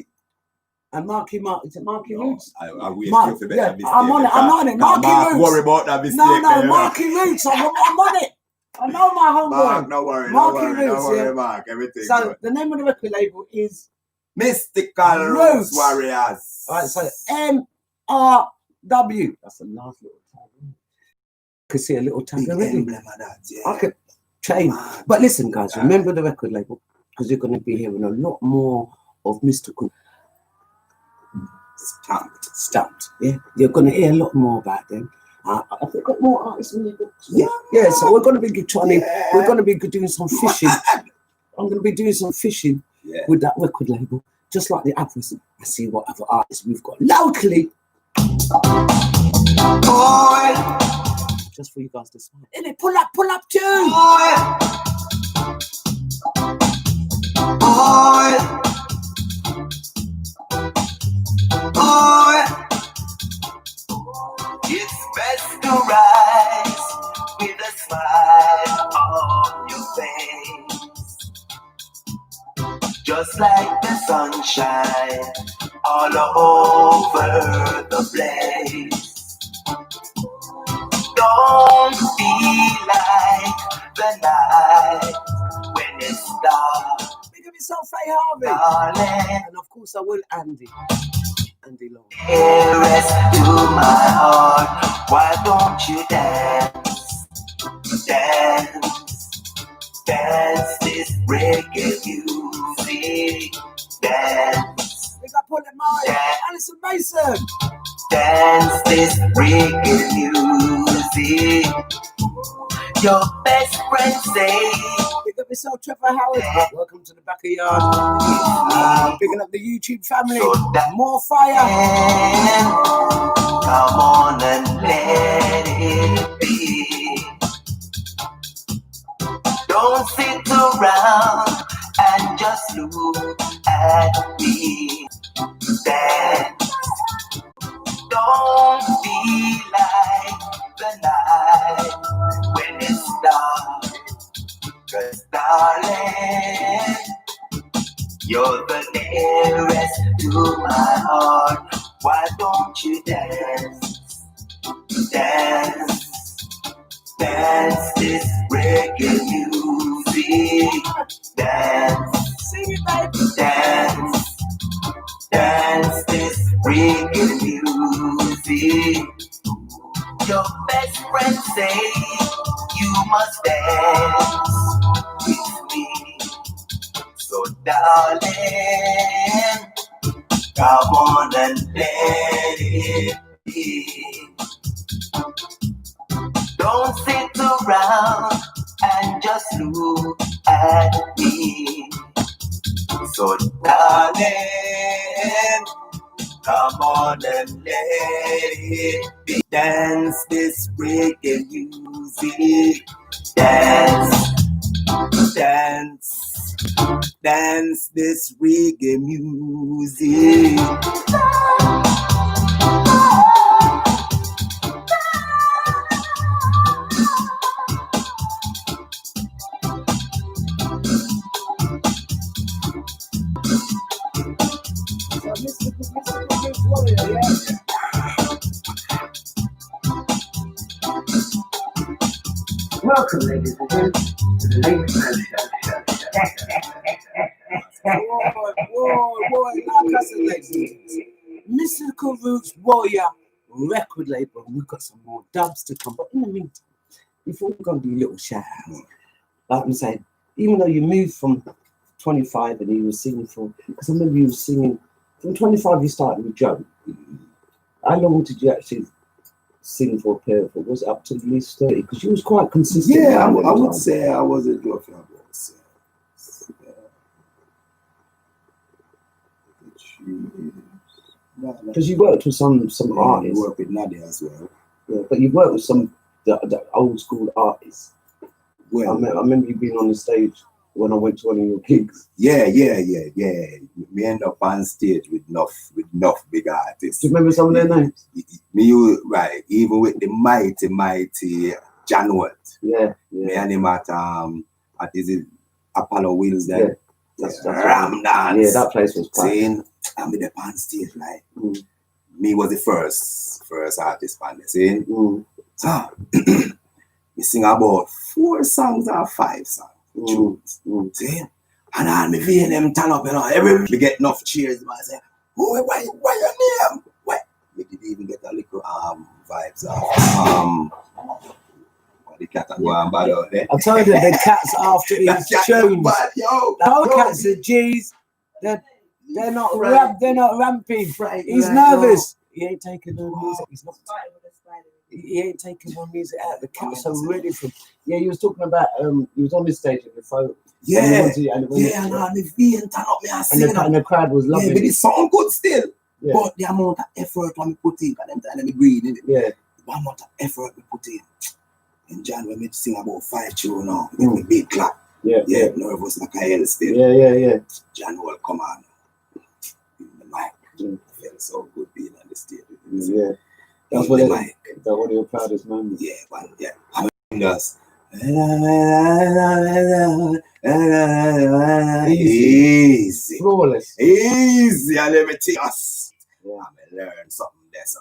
[SPEAKER 8] And Marky Mark, is it Marky Roots?
[SPEAKER 11] I wait
[SPEAKER 8] Mark,
[SPEAKER 11] for
[SPEAKER 8] yeah,
[SPEAKER 11] better mistake.
[SPEAKER 8] I'm on it. Marky
[SPEAKER 11] Mark,
[SPEAKER 8] Roots.
[SPEAKER 11] worry about that mistake.
[SPEAKER 8] No, Marky Roots. I'm on it. I know my homeboy.
[SPEAKER 11] Mark, no worry,
[SPEAKER 8] Marky
[SPEAKER 11] no
[SPEAKER 8] Roots,
[SPEAKER 11] worry,
[SPEAKER 8] yeah.
[SPEAKER 11] Mark. Everything
[SPEAKER 8] So
[SPEAKER 11] good.
[SPEAKER 8] the name of the record label is
[SPEAKER 11] Mystical Roots Warriors.
[SPEAKER 8] All right, so MRW. That's a nice little tag. You could see a little tag already.
[SPEAKER 11] Emblem of that, yeah.
[SPEAKER 8] I could change. But listen, guys, remember the record label, because you're going to be hearing a lot more of Mystical. Stamped. Yeah, you're going to hear a lot more about them. Have they got more artists in the books? Yeah. So we're going to be trying. We're going to be doing some fishing. I'm going to be doing some fishing with that record label, just like the others, and see what other artists we've got locally. Just for you guys to smile. Innit? Pull up, tune.
[SPEAKER 10] It's best to rise with a smile on your face, just like the sunshine all over the place. Don't feel like the night when it's dark.
[SPEAKER 8] Big up yourself, Faye Harvey.
[SPEAKER 10] Darling.
[SPEAKER 8] And of course I will Andy Long.
[SPEAKER 10] Nearest to my heart, why don't you dance? Dance this reggae music. Dance.
[SPEAKER 8] We got Paul Maya, Alison Mason.
[SPEAKER 10] Dance this reggae music. Your best friend say.
[SPEAKER 8] Big up yourself, Trevor Howard. Welcome to the Backayard. Picking up the YouTube family. More fire.
[SPEAKER 10] Come on and let it be. Don't sit around and just look at me. Dance. Don't be like the night when it's dark. 'Cause darling, you're the nearest to my heart. Why don't you dance? Dance this reggae music. Dance.
[SPEAKER 8] Sing it, baby.
[SPEAKER 10] Dance this reggae music. Your best friend say you must dance with me. So darling, come on and let it be. Don't sit around and just look at me. So darling, come on and let it be. Dance this reggae music. Dance this reggae music.
[SPEAKER 1] Welcome, ladies and gentlemen, to the Ladies Man
[SPEAKER 8] Show. Mystical Roots Warrior record label. We've got some more dubs to come. But in the meantime, before we're going to do a little shout out, like I'm saying, even though you moved from 25 and you were singing for, because I remember you were singing, from 25 you started with Joe. How long did you actually sing for a pair of? Was it up to at least 30? Because you was quite consistent.
[SPEAKER 11] Yeah, I would say I was a good fan.
[SPEAKER 8] Because you worked with some artists.
[SPEAKER 11] You worked with Nadia as well.
[SPEAKER 8] Yeah, but you worked with some the old school artists. Well, I remember you being on the stage when I went to one of your gigs.
[SPEAKER 11] Yeah. We end up on stage with enough big artists.
[SPEAKER 8] Do you remember some of their names?
[SPEAKER 11] Right, even with the mighty John Wood.
[SPEAKER 8] Yeah.
[SPEAKER 11] Me and him at is it Apollo Wheels then?
[SPEAKER 8] That's
[SPEAKER 11] Ram Dance.
[SPEAKER 8] Yeah, that place was packed.
[SPEAKER 11] I'm with the on stage, like, me was the first artist on the scene. So, we sing about 4 songs or 5 songs, tunes, see? And all me vein them turn up, you know, every we get enough cheers, man, I say, oh, why your name? Why? We did even get a little vibes of the cat and go and bad out there.
[SPEAKER 8] I told you the cat's after his tunes. The whole cats are G's. They're not ramping. He's nervous. He ain't taking no music. He's not. He ain't taking no music out. The cats are ready for. Yeah, he was talking about. He was on this stage at the phone.
[SPEAKER 11] Yeah, and the vein turn up me and sing.
[SPEAKER 8] And the crowd was loving
[SPEAKER 11] it. But it sound good still.
[SPEAKER 8] Yeah.
[SPEAKER 11] But the amount of effort when we put in, and then let me breathe in it.
[SPEAKER 8] Yeah.
[SPEAKER 11] The amount of effort we put in. In Jan, we made sing about 5 tunes now. With a big clap. Yeah, nervous like I hell still.
[SPEAKER 8] Yeah.
[SPEAKER 11] Jan will come on. In the mic. It felt so good being on the stage.
[SPEAKER 8] Yeah. That's one of your proudest moments.
[SPEAKER 11] Yeah, well, yeah. I'm just easy.
[SPEAKER 8] Flawless.
[SPEAKER 11] Easy, and let me tell us. Yeah. I'm learn something there, so.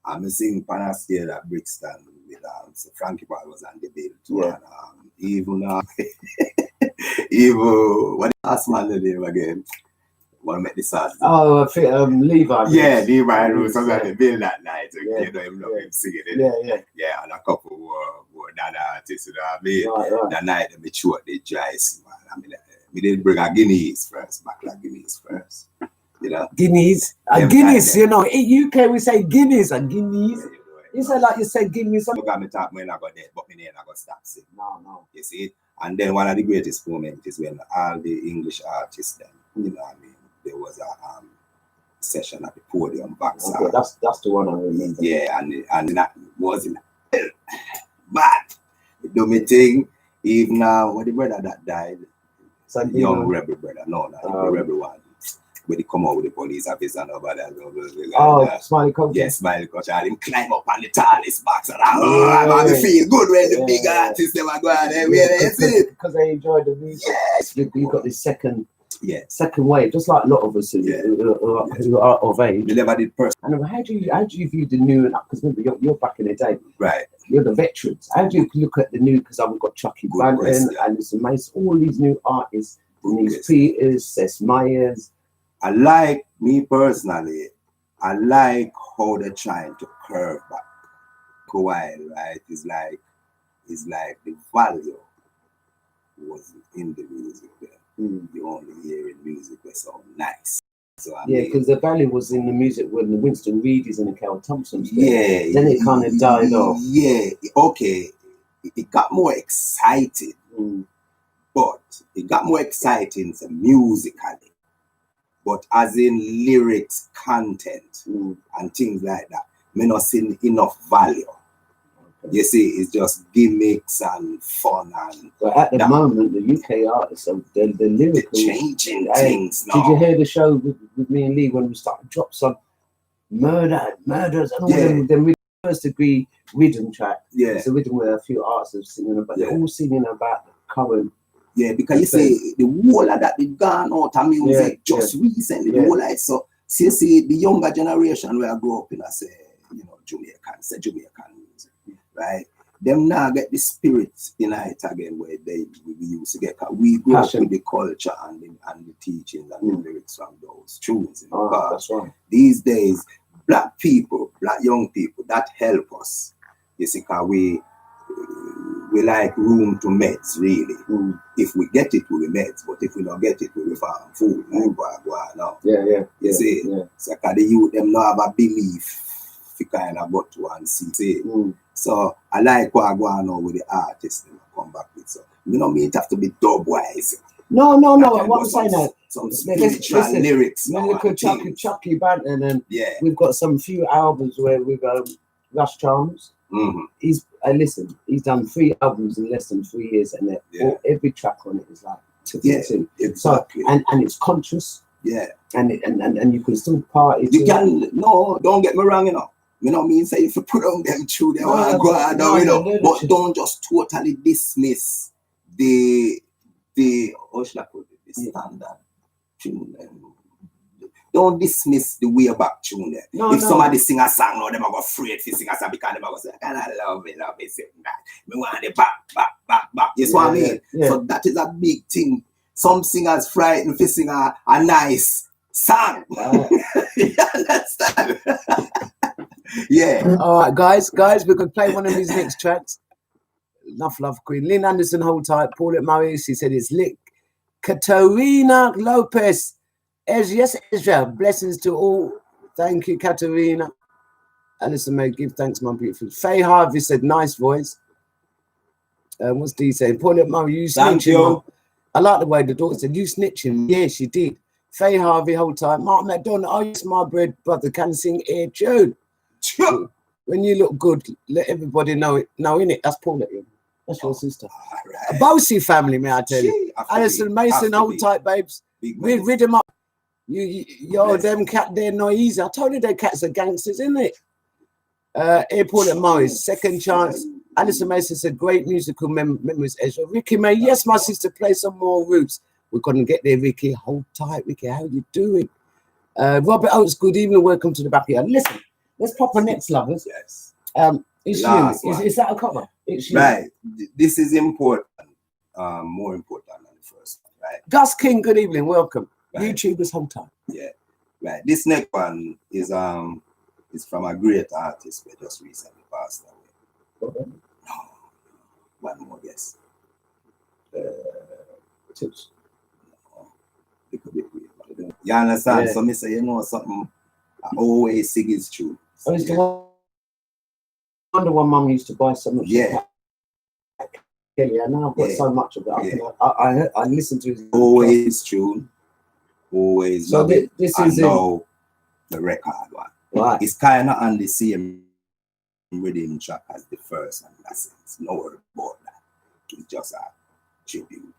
[SPEAKER 11] I'm singing Panastia at Brixton with so Frankie Boy was on the bill too.
[SPEAKER 8] Yeah.
[SPEAKER 11] And even what the last man name again? Want to make the sauce?
[SPEAKER 8] Oh, I think Levi.
[SPEAKER 11] Yeah, Levi was on the bill that night. You know him, love him singing it.
[SPEAKER 8] Yeah,
[SPEAKER 11] and a couple were that artists, you know what I mean?
[SPEAKER 8] Right.
[SPEAKER 11] That night they short the Joyce, man. I mean, we didn't bring our Guineas first, Backayard Guineas first. You know?
[SPEAKER 8] Guineas. Guineas, you know. In UK we say Guineas and Guineas. You say like you say Guineas.
[SPEAKER 11] You got me talk when I got there, but me ain't got stop sing.
[SPEAKER 8] No.
[SPEAKER 11] You see? And then one of the greatest moments is when all the English artists then, you know what I mean? There was a session at the podium backside.
[SPEAKER 8] Okay, that's the one I remember.
[SPEAKER 11] Yeah, and that wasn't bad. Do me thing, even when the brother that died, young rebel brother, the rebel one. When they come out with the police officer and over there.
[SPEAKER 8] Smiley Coach.
[SPEAKER 11] Yeah, Smiley Coach. I didn't climb up on the tallest box and I feel good when the big artists they were going there.
[SPEAKER 8] Because they enjoyed the music.
[SPEAKER 11] Yes.
[SPEAKER 8] You got this second wave, just like a lot of us who are of age.
[SPEAKER 11] We never did person.
[SPEAKER 8] And how do you view the new? Because remember, you're back in the day.
[SPEAKER 11] Right.
[SPEAKER 8] You're the veterans. How do you look at the new? Because I've got Chucky Brandon and it's amazing. All these new artists, Denise Peters, Seth Meyers.
[SPEAKER 11] I like, me personally, I like how they're trying to curve back a while, right? It's like the value was in the music there. You only hear in music that's so nice. So
[SPEAKER 8] because the value was in the music when the Winston Reedys and the Cal Thompsons.
[SPEAKER 11] Yeah.
[SPEAKER 8] Then it kind of died off.
[SPEAKER 11] Yeah, okay. It got more exciting, but it got more exciting musically. But as in lyrics, content, and things like that, may not see enough value. Okay. You see, it's just gimmicks and fun and.
[SPEAKER 8] But at the moment, the UK artists are the lyrical
[SPEAKER 11] changing things now.
[SPEAKER 8] Did you hear the show with me and Lee when we started to drop some murders and all them with first degree rhythm track?
[SPEAKER 11] Yeah,
[SPEAKER 8] it's a rhythm where a few artists are singing about. They're all singing about the current.
[SPEAKER 11] Yeah, because you see, the whole of that they've gone out of music just recently. The whole of it. So, see, the younger generation where I grew up in, I say, Jamaican music, right? Them now get the spirit in it again where we used to get. We grew up with the culture and the teachings and the lyrics from those tunes.
[SPEAKER 8] That's right.
[SPEAKER 11] These days, black young people, that help us. You see, because we like room to meds, really. If we get it, we meds. But if we don't get it, we farm food. Like now. You see? So the youth, them not have a belief to kind of go to and see. So I like what I go on now with the artists that come back with. So you know me, it have to be dub-wise.
[SPEAKER 8] No. What I'm saying now,
[SPEAKER 11] some spiritual lyrics.
[SPEAKER 8] Look at Chucky Banton, and we've got some few albums where we've Rush Charms. He's done 3 albums in less than 3 years, and every track on it is like
[SPEAKER 11] exactly.
[SPEAKER 8] So, and it's conscious. And you can still party.
[SPEAKER 11] You can don't get me wrong, you know. You know what I mean? Say if you put on them through them but don't just totally dismiss the how should I put it, the standard tune. don't dismiss the way back tune there.
[SPEAKER 8] No,
[SPEAKER 11] if
[SPEAKER 8] no.
[SPEAKER 11] somebody sing a song, no, them are go afraid to sing a song because them are go say, I love it, sing that. Me want the back. You see what I mean?
[SPEAKER 8] Yeah.
[SPEAKER 11] So that is a big thing. Some singers frightened to sing a nice song. You understand? Yeah.
[SPEAKER 8] All right, guys, we're gonna play one of his next tracks. Enough love, Queen. Lynn Anderson, hold tight. Paulette Murray, she said it's lit. Katarina Lopez. Yes, Ezra. Blessings to all. Thank you, Katarina. Alison May, give thanks, my beautiful. Faye Harvey said, nice voice. What's D saying? Paulette Murray, you
[SPEAKER 11] Thank
[SPEAKER 8] snitching.
[SPEAKER 11] you.
[SPEAKER 8] I like the way the daughter said, you snitching. Yeah, she did. Faye Harvey, hold tight. Mark McDonald, oh, yes, my bread brother can sing air tune. When you look good, let everybody know it. Know innit? That's Paulette. That's your sister. Right. A Bossy family, may I tell you. Alison Mason, hold tight, babes. Rid them up. Yo, them cat, they're not easy. I told you their cats are gangsters, isn't it? Airport at Morris, second chance. Alison Mason said, great musical memories, Ezra. Ricky May, yes, my sister, play some more roots. We're going to get there, Ricky. Hold tight, Ricky. How you doing? Robert Oates, good evening. Welcome to the backyard. Listen, let's pop our next, lovers.
[SPEAKER 11] Yes.
[SPEAKER 8] It's you. Is that a cover? It's you.
[SPEAKER 11] Right. This is important. More important than the first one, right?
[SPEAKER 8] Gus King, good evening. Welcome.
[SPEAKER 11] Right.
[SPEAKER 8] YouTubers, hold time.
[SPEAKER 11] Yeah. Right. This next one is from a great artist who just recently passed away.
[SPEAKER 8] Okay.
[SPEAKER 11] No. One more guess.
[SPEAKER 8] Tips.
[SPEAKER 11] No. It could be weird. You understand?
[SPEAKER 8] Yeah.
[SPEAKER 11] So me say, you know something, I always sing his tune.
[SPEAKER 8] I used to wonder why Mum used to buy so much.
[SPEAKER 11] Yeah.
[SPEAKER 8] Yeah, now I've got so much of it.
[SPEAKER 11] Yeah.
[SPEAKER 8] I listen to his
[SPEAKER 11] always tune. Always
[SPEAKER 8] so
[SPEAKER 11] love it.
[SPEAKER 8] This
[SPEAKER 11] I
[SPEAKER 8] is
[SPEAKER 11] know the record one.
[SPEAKER 8] Right.
[SPEAKER 11] It's kind of on the same rhythm track as the first one. That's no word about that. It's just a tribute.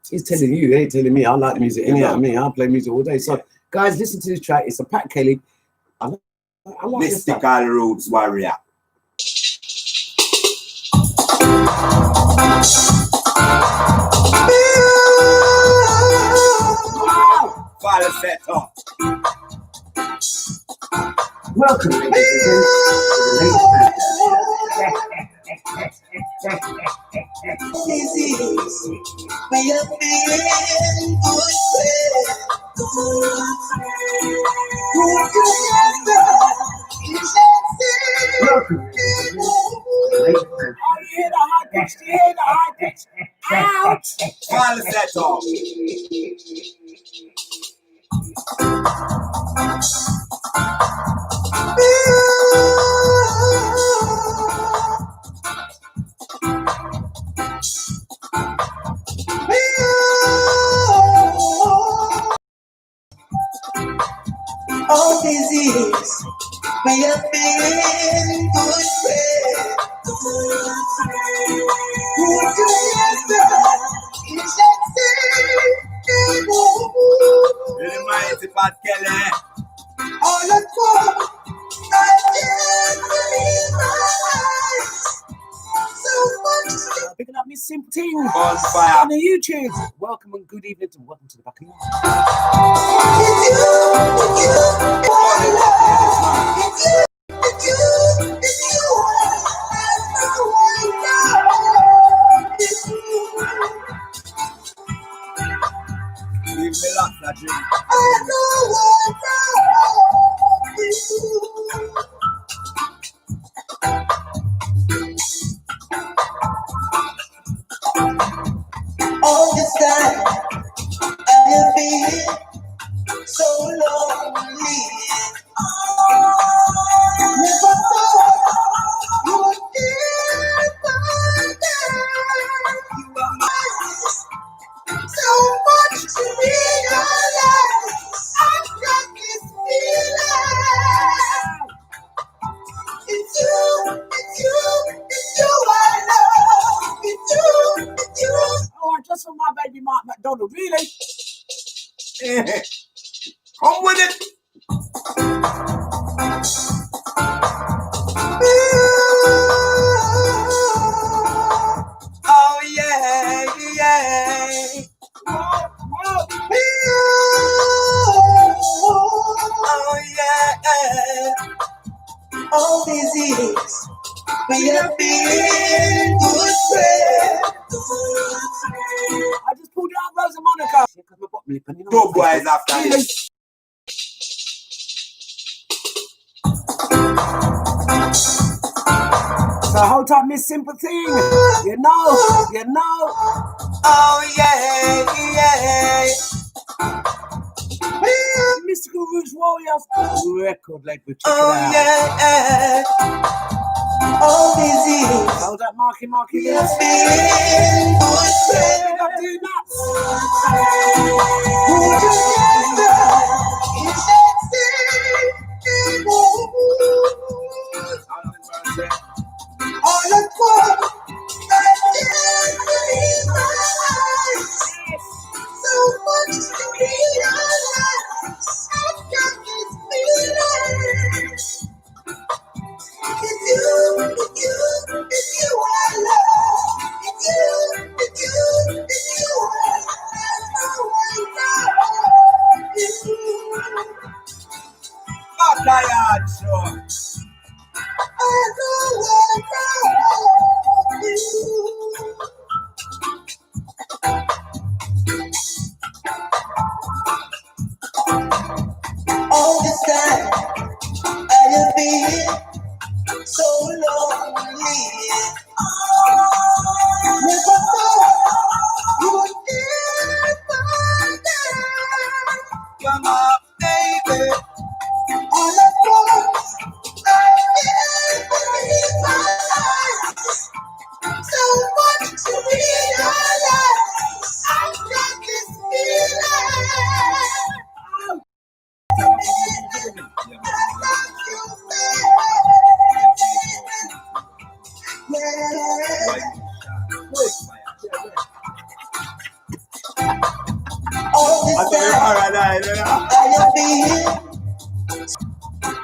[SPEAKER 8] He's telling you, he ain't telling me. I like music. You know what I mean? I play music all day. So, guys, listen to this track. It's a Pat Kelly. I like
[SPEAKER 11] Mystical Roots Warrior. Falsetto.
[SPEAKER 8] Welcome, ladies and
[SPEAKER 11] Falsetto.
[SPEAKER 10] All these years, we have been good friends. Would you ever is that same?
[SPEAKER 11] Really mighty Pat Kelly.
[SPEAKER 10] All at once, I can't believe my eyes. So much.
[SPEAKER 8] picking up Miss Simple Ting
[SPEAKER 11] Bonfire.
[SPEAKER 8] on the YouTube. Welcome and good evening and welcome to the Backyard.
[SPEAKER 11] Leave me locked, that dream.
[SPEAKER 10] All this time I have been so lonely. Never thought you would get my day. You are mine. So much to realize. I've got this feeling. It's you, I love. It's you.
[SPEAKER 8] Oh, just for my baby Mark McDonald, really?
[SPEAKER 11] Come with it. Oh yeah, yeah.
[SPEAKER 8] lip and you know.
[SPEAKER 11] Two boys after this.
[SPEAKER 8] So hold up, Miss Sympathy. You know.
[SPEAKER 11] Oh yeah.
[SPEAKER 8] Mystical Roots Warriors record label. Check it out.
[SPEAKER 11] Yeah. All these years.
[SPEAKER 8] Hold up, Marky.
[SPEAKER 11] We have been good friends. All at once, I can't believe my eyes. So much to realize. I've got this feeling. It's you I love. It's you Backayard show. All this time I have been so lonely. Never thought you would get my name. You're my baby. All at once, I can't believe my eyes. So much to realize. I've got this feeling. All this time, I have been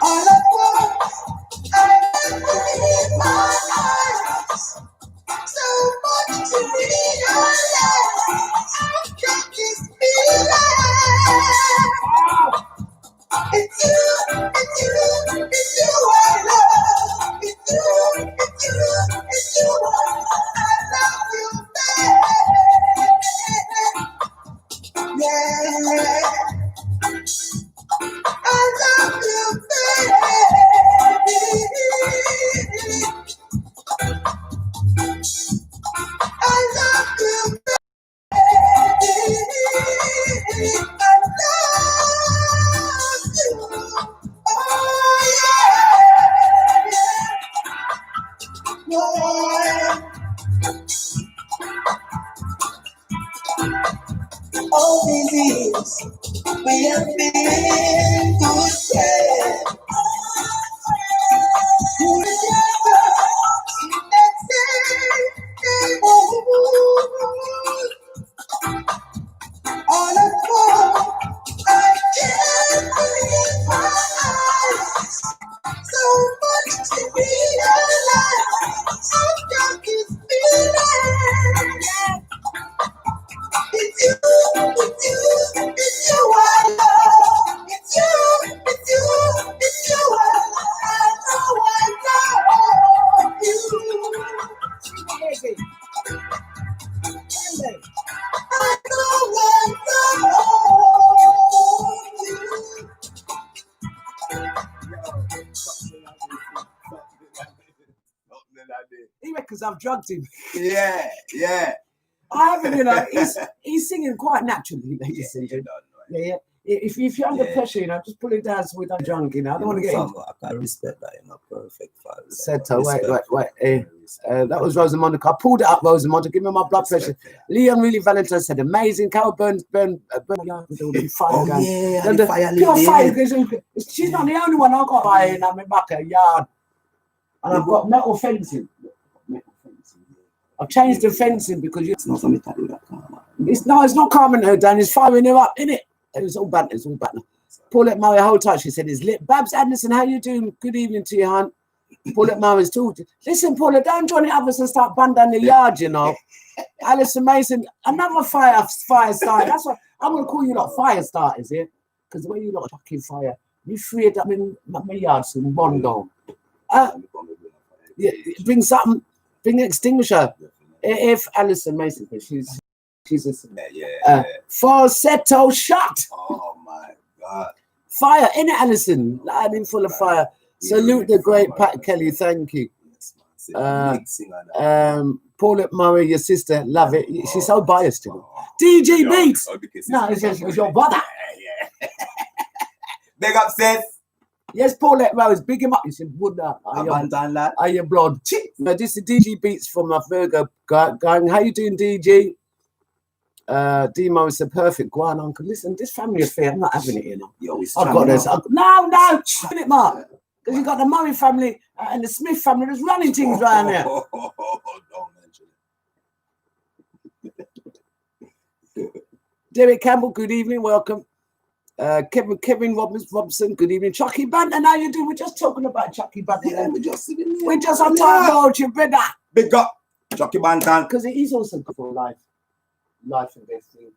[SPEAKER 11] all at once. I can't believe my eyes. So much to realize. I've got this feeling. It's you I love. It's you I love you, baby. Yeah, I love you, baby. I love you, baby. I love you. Oh yeah. All these years we have been good friends. Together in that same neighborhood. All at once, I can't believe my eyes. So much to realize. I've got this feeling. It's you I love. It's you I love. I love you.
[SPEAKER 8] He reckons I've drugged him.
[SPEAKER 11] Yeah.
[SPEAKER 8] I haven't, he's singing quite naturally, ladies and gentlemen. Yeah. If you're under pressure, just pull it down so we don't drunk, I don't want to get into
[SPEAKER 11] I can't respect that, perfect.
[SPEAKER 8] Seto, wait. That was Rosamonda. I pulled it up, Rosamonda. Give me my blood pressure. Leon Really Valentine said, amazing. Carol burn my yard with all the fire guns.
[SPEAKER 11] Yeah,
[SPEAKER 8] the
[SPEAKER 11] fire
[SPEAKER 8] pure
[SPEAKER 11] lady,
[SPEAKER 8] fire. She's not the only one I've got fire in my backyard. And I've got metal fencing. I've changed the fencing because it's not something to do that. It's not calming her down. It's firing her up, innit? It's all banter. Paulette Murray, hold tight. She said, "Is lit." Babs Anderson, how you doing? Good evening to you, hon. Paulette Murray's talking. Listen, Paulette, don't join the others and start bun down the yard, Alison Mason, another fire starter. That's why I'm gonna call you lot fire starters, yeah? Because the way you lot are fucking fire, you free it up in my yard, some bondo. Yeah, bring something. Bring an extinguisher. If Alison Mason, she's She's a
[SPEAKER 11] yeah.
[SPEAKER 8] falsetto shot.
[SPEAKER 11] Oh my God.
[SPEAKER 8] Fire, in it, Alison? Lightning full of fire. Salute the great Pat Kelly. Thank you. Paulette Murray, your sister, love it. She's so biased to it. DJ Beats. No, it's just your brother.
[SPEAKER 11] Big up, sis.
[SPEAKER 8] Yes, Paulette Rose, big him up. He said, "Wood up, are your blood?" No, this is DJ Beats from my Virgo gang. How you doing, DJ? Demo is a perfect. Go on, uncle. Listen, this family affair, I'm not having it, you know.
[SPEAKER 11] Yo,
[SPEAKER 8] I've got this. No, it, Mark. Because you got the Murray family and the Smith family that's running things right now.
[SPEAKER 11] Don't mention it.
[SPEAKER 8] Derek Campbell, good evening, welcome. Kevin Robinson, good evening. Chucky Banton, how you doing? We're just talking about Chucky Banton.
[SPEAKER 11] Yeah,
[SPEAKER 8] we're just on time about you, brother.
[SPEAKER 11] Big up, Chucky Banton.
[SPEAKER 8] Because he's also good for life investing.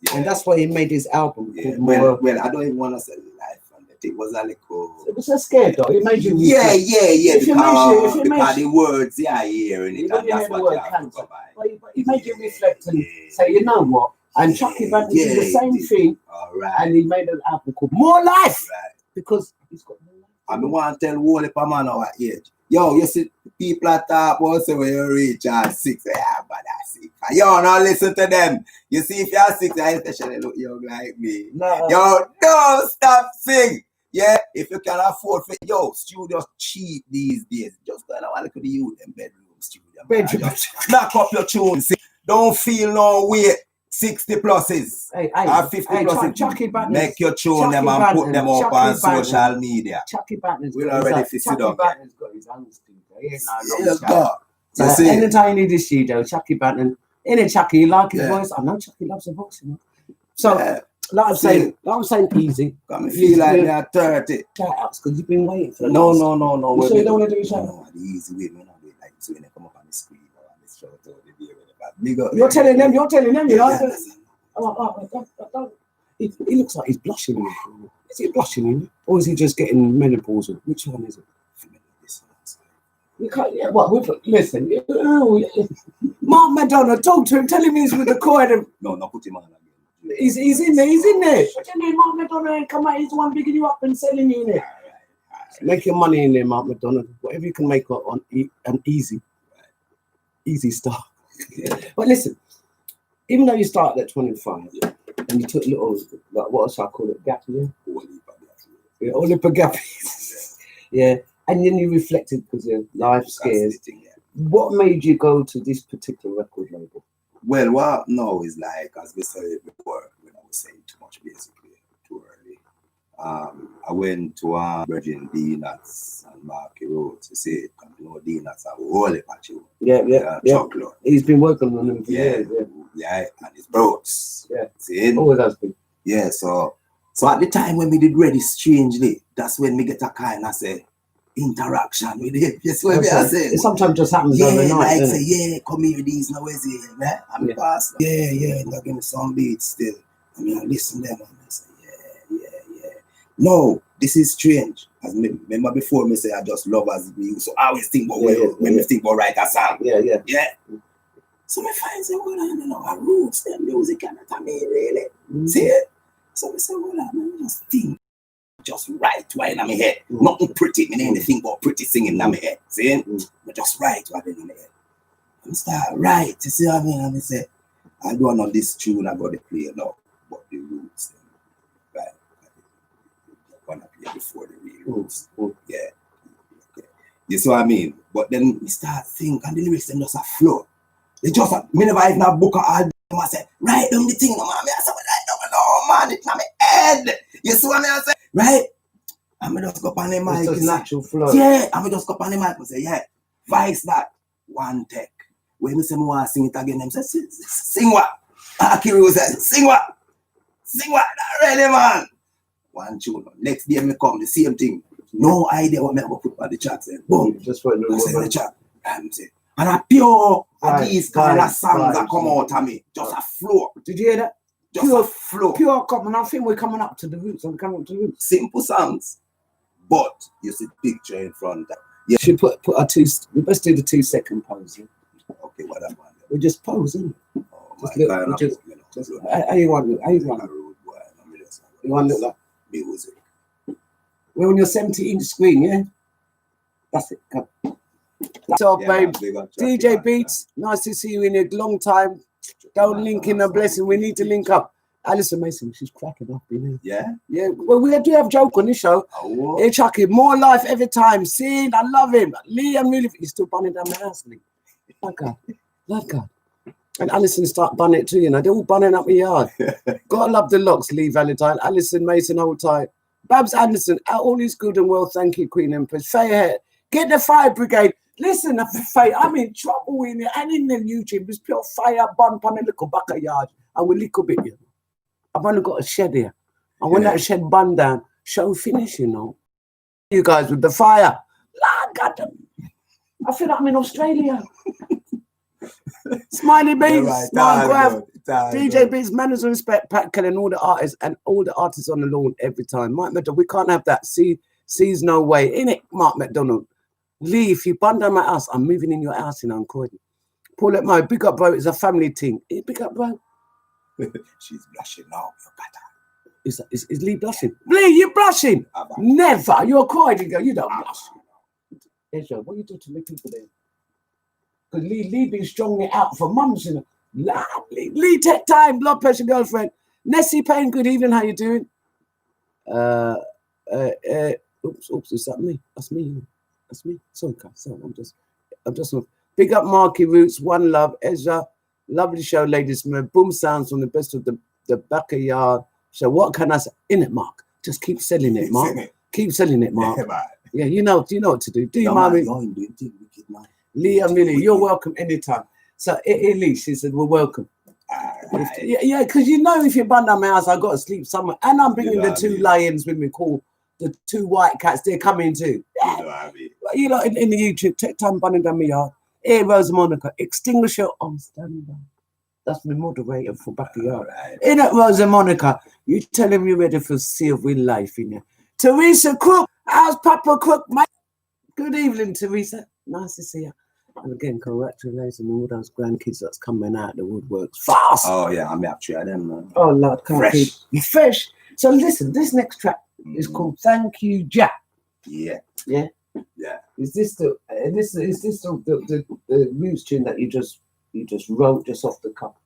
[SPEAKER 8] Yeah. And that's why he made his album.
[SPEAKER 11] Yeah. Well, I don't even want to say life. It was a little.
[SPEAKER 8] It was so scared though. It made you.
[SPEAKER 11] Yeah.
[SPEAKER 8] If
[SPEAKER 11] Because the words, hearing it, and that's what you have to go by.
[SPEAKER 8] But it made you reflect and say, you know what? And Chucky Banton did the same thing.
[SPEAKER 11] All right.
[SPEAKER 8] And he made an album called More Life.
[SPEAKER 11] Right.
[SPEAKER 8] Because he's got more life.
[SPEAKER 11] I want to tell whole heap of man our age. Yo, you see people at top also when you reach 6, but that's 6. You don't listen to them. You see if you're 6, I especially look young like me.
[SPEAKER 8] No.
[SPEAKER 11] Yo, don't stop sing. Yeah, if you can afford it, yo, studios cheap these days. Just go and look at the youth in bedroom studio. Just knock up your tunes. Don't feel no weight. 60 pluses or 50 pluses. Make your tune them and put them up on social media.
[SPEAKER 8] Chucky Banton's
[SPEAKER 11] we're already fixed up.
[SPEAKER 8] Chucky Banton's got his own studio. Anytime you need a studio, Chucky Banton. In it, Chucky, you like his voice. I know Chucky loves the voice, you know. So, like I'm saying, easy.
[SPEAKER 11] Got me feel like they're 30.
[SPEAKER 8] Shout outs, because you've been waiting for
[SPEAKER 11] No.
[SPEAKER 8] So you don't want to do a shout out?
[SPEAKER 11] No, the easy way, man. I do it like so when they come up on the screen or on this show.
[SPEAKER 8] You're telling them, you know. He looks like he's blushing. Is he blushing? Or is he just getting menopausal? Which one is it? You can't, listen. Mark Madonna, talk to him. Tell him he's with the coin.
[SPEAKER 11] No, put him on again.
[SPEAKER 8] He's in there. What do you mean, Mark Madonna ain't come out? He's the one bigging you up and selling you in there. Make your money in there, Mark Madonna. Whatever you can make on an easy stuff. But listen, even though you started at 25 and you took little, like what else I call it, gap year? Olympic gap. Yeah. And then you reflected because of life scares. What made you go to this particular record label?
[SPEAKER 11] Well, what now is like, as we said before, when I was saying too much, basically, too early. I went to Virgin D-Nuts and Marky Road to see it. You know, D-Nuts are all about you.
[SPEAKER 8] Yeah.
[SPEAKER 11] Chocolate.
[SPEAKER 8] He's been working on them for years.
[SPEAKER 11] Yeah, and his bros.
[SPEAKER 8] Yeah.
[SPEAKER 11] See?
[SPEAKER 8] Always has been.
[SPEAKER 11] Yeah, so at the time when we did Ready Strangely, that's when we get a kind of say, interaction with it. Yes, what I say.
[SPEAKER 8] It sometimes just happens overnight.
[SPEAKER 11] Like say, come here, these now is it, right? I'm past. Yeah, and give me some beats still. I mean, I listen to them and I say, yeah. No, this is strange. As remember before me say I just love as we so I always think about when we think about write a song. Yeah. So I find say, well, I don't know, our roots, their music and that I mean really. See it? So I say, well, I just think. Just write right in my head. Nothing pretty. I ain't think about pretty singing in my head. See? But just write right in my head. I start write. You see what I mean? I say, I don't know this tune I got to play now, but the roots. Right? I want to play before the real roots. Yeah. Okay. You see what I mean? But then we start thinking, and the lyrics them just a flow. They just, me never even a book or all. I say, write down the thing, man. I say, no, man, it's not my head. You see what I say? Right? I'm just go up on the mic.
[SPEAKER 8] It's natural flow.
[SPEAKER 11] Yeah, I'm just go up on the mic and say, yeah, vice that. One take. When we say, I want to sing it again, them say, sing what? Akiri said, sing what? Sing what? Not really, man. One tune. Next day, me come, the same thing. No idea what I'm going to put on the chat. Say, boom.
[SPEAKER 8] Just put it
[SPEAKER 11] in the chat. And a pure, these kind of songs that come out of me. Just a flow.
[SPEAKER 8] Did you hear that?
[SPEAKER 11] Just a flow.
[SPEAKER 8] Pure coming. I think we're coming up to the roots. I'm coming up to the roots.
[SPEAKER 11] Simple songs, but you see picture in front.
[SPEAKER 8] Yeah. Should put our two. We best do the 2 second pose. Yeah?
[SPEAKER 11] Okay, what that one?
[SPEAKER 8] We're just posing.
[SPEAKER 11] Oh,
[SPEAKER 8] Just look, just how you want to look? How you want to look? You want to look like music? We're on your 70-inch screen, yeah? That's it. Come. That's all, babe. DJ Beats, nice to see you in a long time. Don't link in a blessing. We need to link up. Alison Mason, she's cracking up, you know.
[SPEAKER 11] Yeah?
[SPEAKER 8] Yeah. Well, we do have Joke on this show.
[SPEAKER 11] Oh,
[SPEAKER 8] Hey, Chucky, more life every time. See, I love him. Lee, I'm really. He's still bunning down my house, Lee. Love God. Love God. And Alison start bunning it too, you know. They're all bunning up my yard. Gotta love the locks, Lee Valentine. Alison Mason, hold tight. Babs Anderson, all is good and well. Thank you, Queen Empress. Faye, get the fire brigade. Listen, Faye, I'm in trouble in it and in the YouTube. There's pure fire bun on a little Backayard. And we little bit, you know. I've only got a shed here. And when that shed bun down, show finish, you know. You guys with the fire. Lord God, I feel like I'm in Australia. Smiley Beans, DJ Beats, manners and respect, Pat Kelly, and all the artists on the lawn every time. Mike McDonald, we can't have that. Sees no way. In it, Mark McDonald. Lee, if you bun down my house, I'm moving in your house in Croydon. Paul Mo, big up, bro. It's a family thing. Big up, bro.
[SPEAKER 11] She's blushing now.
[SPEAKER 8] Is Lee blushing? Lee, you blushing? Never. You're a Croydon girl. You don't blush. Ezra, what you do to make people there? Because Lee been strong it out for months, you know. Lee, take time, blood pressure girlfriend. Nessie Payne, good evening. How you doing? Oops, is that me? That's me. That's me. Sorry, I'm just big up Marky Roots, One Love, Ezra. Lovely show, ladies. Boom sounds from the best of the Backayard show. What can I say? In it, Mark. Just keep selling it, Mark. Keep selling it, Mark. Yeah, you know what to do. Do you, mommy? Lee, Amelia, you're welcome anytime. So, Lee, she said, we're welcome. Yeah, because you know if you bun down my house, I got to sleep somewhere. And I'm bringing the two lions with me called the two white cats. They're coming too. You know, in the YouTube, take time bunning down my yard. Hey, Rose Monica, extinguisher on standby. That's the moderator for Backayard. In it, Rose Monica, you tell him you're ready for silvery life in there. Teresa Crook, how's Papa Crook, mate? Good evening, Teresa. Nice to see you. And again, congratulations on all those grandkids that's coming out the woodworks fast.
[SPEAKER 11] Oh, yeah, I'm happy with them, man.
[SPEAKER 8] Oh, Lord, can't keep fresh. So listen, this next track is called Thank You, Jack.
[SPEAKER 11] Yeah.
[SPEAKER 8] Yeah?
[SPEAKER 11] Yeah.
[SPEAKER 8] Is this the roots tune that you just wrote just off the cup?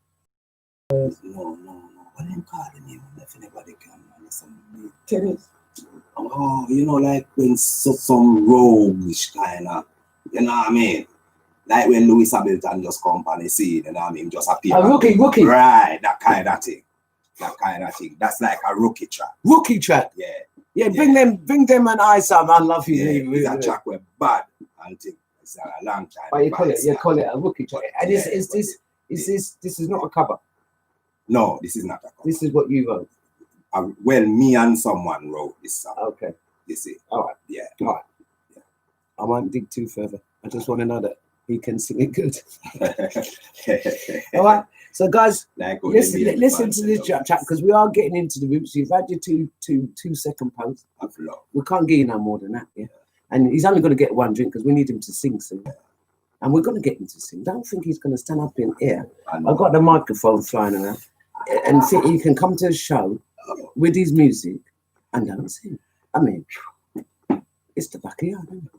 [SPEAKER 11] No. What do you call the name? Nobody can understand.
[SPEAKER 8] Tennis.
[SPEAKER 11] Oh, you know, like when some roguish kind of, you know what I mean? Like when Louis Hamilton just come on the scene, you know what I mean? Just appear.
[SPEAKER 8] A rookie.
[SPEAKER 11] Right, that kind of thing. That's like a rookie track.
[SPEAKER 8] Rookie track.
[SPEAKER 11] Yeah.
[SPEAKER 8] Yeah, bring them an ice up. I love you.
[SPEAKER 11] Yeah, it's a track with bad and thing. It's a long time.
[SPEAKER 8] But you call it a rookie track. And is this not a cover?
[SPEAKER 11] No, this is not a cover.
[SPEAKER 8] This is what you wrote.
[SPEAKER 11] Well, me and someone wrote this song.
[SPEAKER 8] Okay.
[SPEAKER 11] This is.
[SPEAKER 8] All right.
[SPEAKER 11] Yeah.
[SPEAKER 8] All right. Yeah. I won't dig too further. I just want to know that he can sing it good. All right. So, guys, listen to this chat because we are getting into the roots. You've had your two second post. We can't get you no more than that. Yeah. And he's only going to get one drink because we need him to sing soon. And we're going to get him to sing. Don't think he's going to stand up in here. I've got the microphone flying around. And think he can come to the show with his music and don't sing. I mean, it's the Backayard, isn't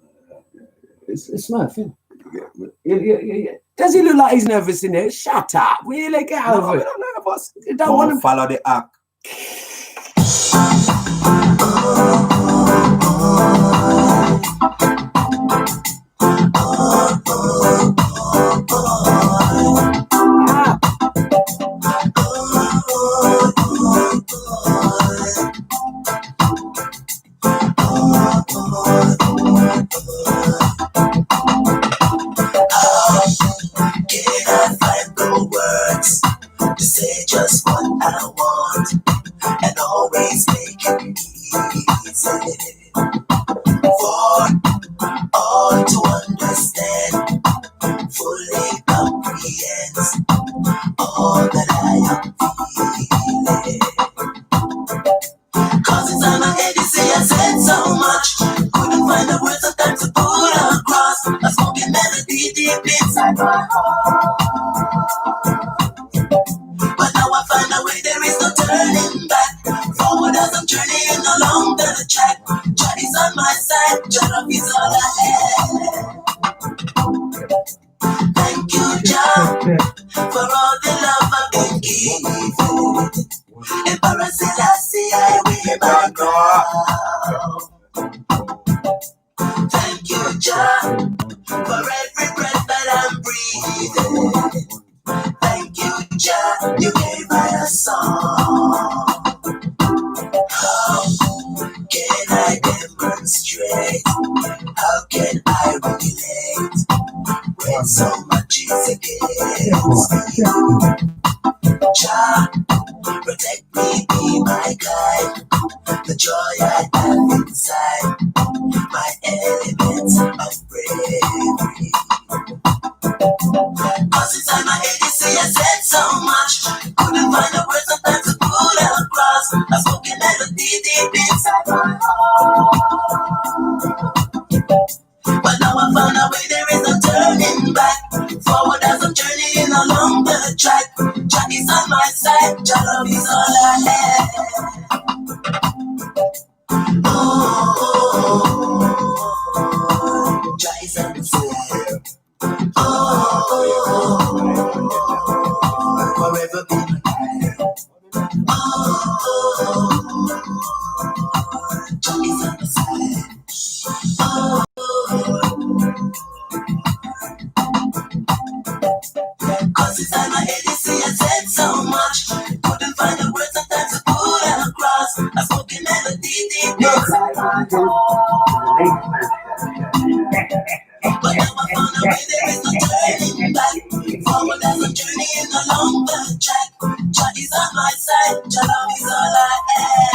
[SPEAKER 8] it? It's Smurf, isn't it? Yeah. Does he look like he's nervous in there? Shut up. Really, get over it.
[SPEAKER 11] I'm not nervous.
[SPEAKER 8] Don't want to
[SPEAKER 11] follow the act.
[SPEAKER 10] To say just what I want and always make it easy for all to understand, fully comprehends all that I am feeling. Cause inside my head you say I said so much, couldn't find the words of time to put across a smoking melody deep inside my heart. Embarrassing, I see I wear my crown. Thank you, Jah, for every breath that I'm breathing. Thank you, Jah, you gave me a song. How can I demonstrate? How can I relate when so much is against me? Jah, protect me, be my guide. The joy I have inside, my elements of bravery. Cause inside my head, you see I said so much. Couldn't find the words sometimes to put across. I spoken melody deep inside my heart. But now I found a way, there is no turning back. Forward as I'm journeying along the track. Jack is on my side, Jah love is all I have. Oh, Jah is on the side. Oh, forever be my guide. Oh, Jah is on the side. Cause inside my head, you see I said so much. Couldn't find the words sometimes to put across. I spoke in melody deep inside my heart. But now I found a way, there is no turning back. Forward as I'm journeying along the track. Jah is on my side, Jah love is all I have.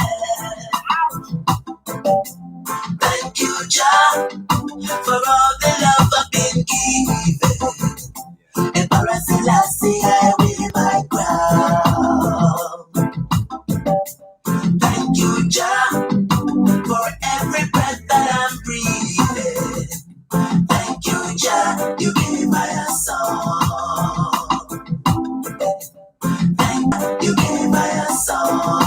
[SPEAKER 10] Thank you, Jah, for all the love I've been given. Embarrassing, I see I wear my crown. Thank you, Jah, for every breath that I'm breathing. Thank you, Jah, you gave me a song. Thank you, gave me a song.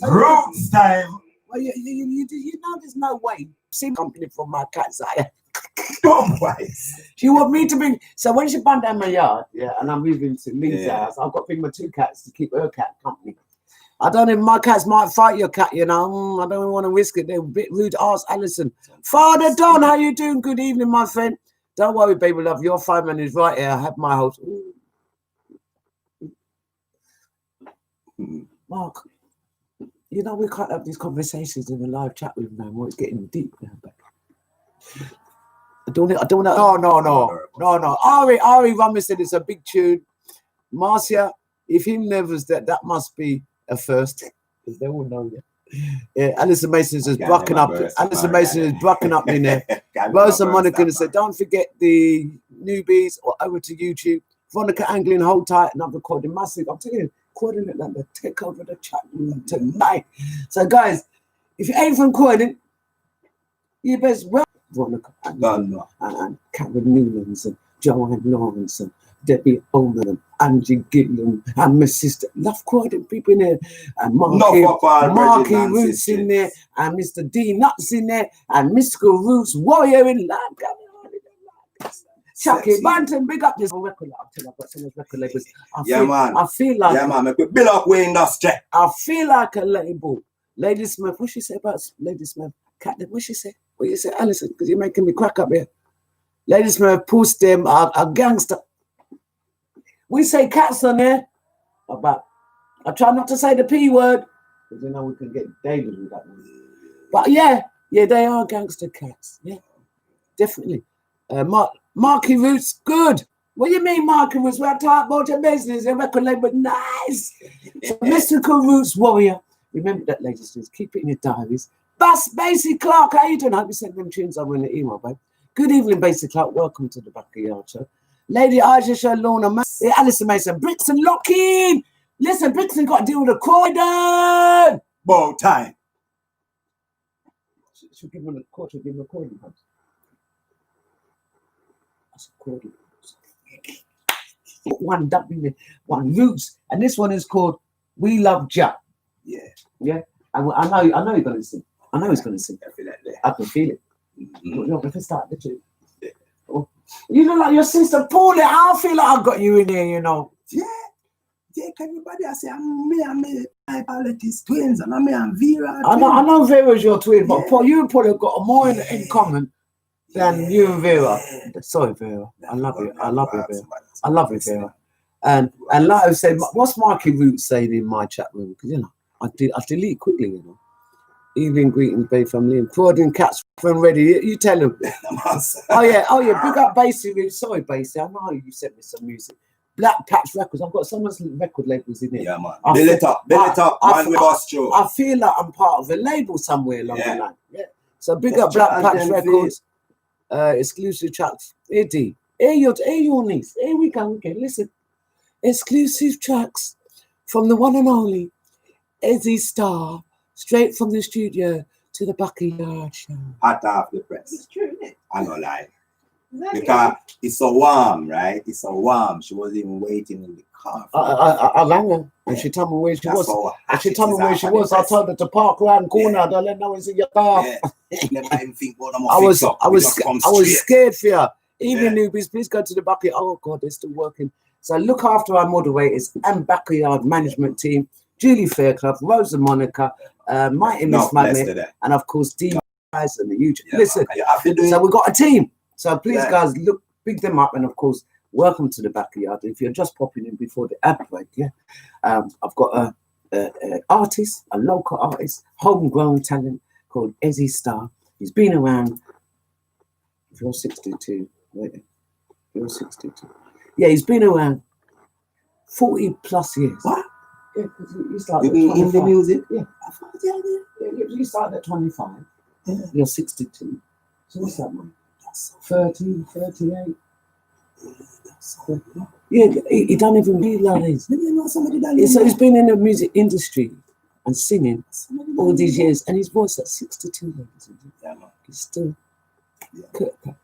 [SPEAKER 8] Roots time. Well, you know, there's no way. See, company from my cat's eye. She want me to bring. So when she burned down my yard, yeah, and I'm moving to Lee's house, I've got to bring my 2 cats to keep her cat company. I don't know if my cats might fight your cat, you know. I don't want to risk it. They're a bit rude. Ask Alison. Father Don, how you doing? Good evening, my friend. Don't worry, baby love. Your fireman is right here. I have my house. Mark, you know we can't have these conversations in the live chat room now. It's getting deep now. I don't know. No. Ari Rummy said it's a big tune. Marcia, if him nervous, that must be a first. Because they all know that. Yeah, Alison Mason is bucking up. Alison Mason is bucking up in there. Rosa Monica said, don't forget the newbies or over to YouTube. Veronica Anglin, hold tight, and I'm recording massive. I'm telling you, recording it like the take over the chat room tonight. So guys, if you ain't from Croydon, you best well Veronica and Karen Newlands and Joanne Lawrence and Debbie Oman and Angie Gilliam and my sister. Love Croydon people in there. And Marky Roots in there. And Mr. D Nuts in there. And Mystical Roots Warrior in London. Chucky Banton, big up this record. I've got some of record labels. I feel like
[SPEAKER 11] build up way industry.
[SPEAKER 8] I feel like a label. Lady Smurf, what she say about Lady Smurf? Cat, what she say? What you say, Alison? Because you're making me crack up here. Lady Smurf, post them a gangster. We say cats on there. But I try not to say the P word. Because you know we can get daily with that one. But yeah, they are gangster cats. Yeah, definitely. Marky Roots, good. What do you mean, Marky Roots? We're talking about your business. A record label, nice. So, Mystical Roots Warrior. Remember that, ladies and gentlemen. Keep it in your diaries. Basie Clark, how you doing? I hope you sent them tunes over in the email, babe. Good evening, Basie Clark. Welcome to the Backayard show. Lady Aisha Shalona, Alison Mason, Brixton Locking. Listen, Brixton got to deal with the Croydon.
[SPEAKER 11] Bow time.
[SPEAKER 8] Should give him a quarter, give him a Croydon. That's a Croydon. One W, one Roots, and this one is called We Love Jah.
[SPEAKER 11] Yeah.
[SPEAKER 8] Yeah. I know you're going to sing. I know he's going to sing.
[SPEAKER 11] Definitely.
[SPEAKER 8] I can feel it. You're going to start the tune. Oh. You look like your sister Paulie. I feel like I've got you in here, you know.
[SPEAKER 11] Yeah. Everybody I say, me politics twins, and me and Vera.
[SPEAKER 8] I know Vera's your twin, but Paul, you and Paul have got more in common than you and Vera. Sorry, Vera. I love you. I love you, Vera. I love you, Vera. And like I said, what's Marky Roots saying in my chat room? Because, you know, I delete quickly, you know. Evening greetings, Bay family. And Claudine Cats when ready. You tell them. Oh, yeah. Big up Basie. Sorry, Basie. I know you sent me some music. Black Patch Records. I've got someone's record labels in here.
[SPEAKER 11] Yeah, man. Build it up. Man with us, Joe.
[SPEAKER 8] I feel like I'm part of a label somewhere along the line. Yeah. So big up Black Patch Records. Exclusive tracks. Eddie. Hey, your niece. Here we go. Okay, listen. Exclusive tracks from the one and only Eddie Starr. Straight from the studio to the Backayard show.
[SPEAKER 11] Hot off the press.
[SPEAKER 8] It's true, isn't it?
[SPEAKER 11] I don't lie. Because it's so warm, right? It's so warm. She wasn't even waiting in the car.
[SPEAKER 8] I rang her and she told me where she was. And she told me where she was. I told her to park around the corner. Don't let no one see your car. I was scared for you. Even newbies, please go to the Backayard. Oh God, they're still working. So look after our moderators and Backayard management team. Julie Fairclough, Rosa Monica, Mighty Miss Magnet, and of course D guys and the huge. Listen, so we've got a team. So please, guys, look, pick them up, and of course, welcome to the Backayard. If you're just popping in before the ad break, I've got a artist, a local artist, homegrown talent called Eddie Starr. He's been around. If you're 62, wait, you're 62. Yeah, he's been around 40 plus years.
[SPEAKER 11] What?
[SPEAKER 8] Yeah, you started
[SPEAKER 11] in the music?
[SPEAKER 8] Yeah. You started at 25. Yeah. You're 62. So what's that, man? 30, 38. Yeah, he don't even realise. Maybe you know somebody that so he's been in the music industry and singing all these years, and his voice at 62. He's still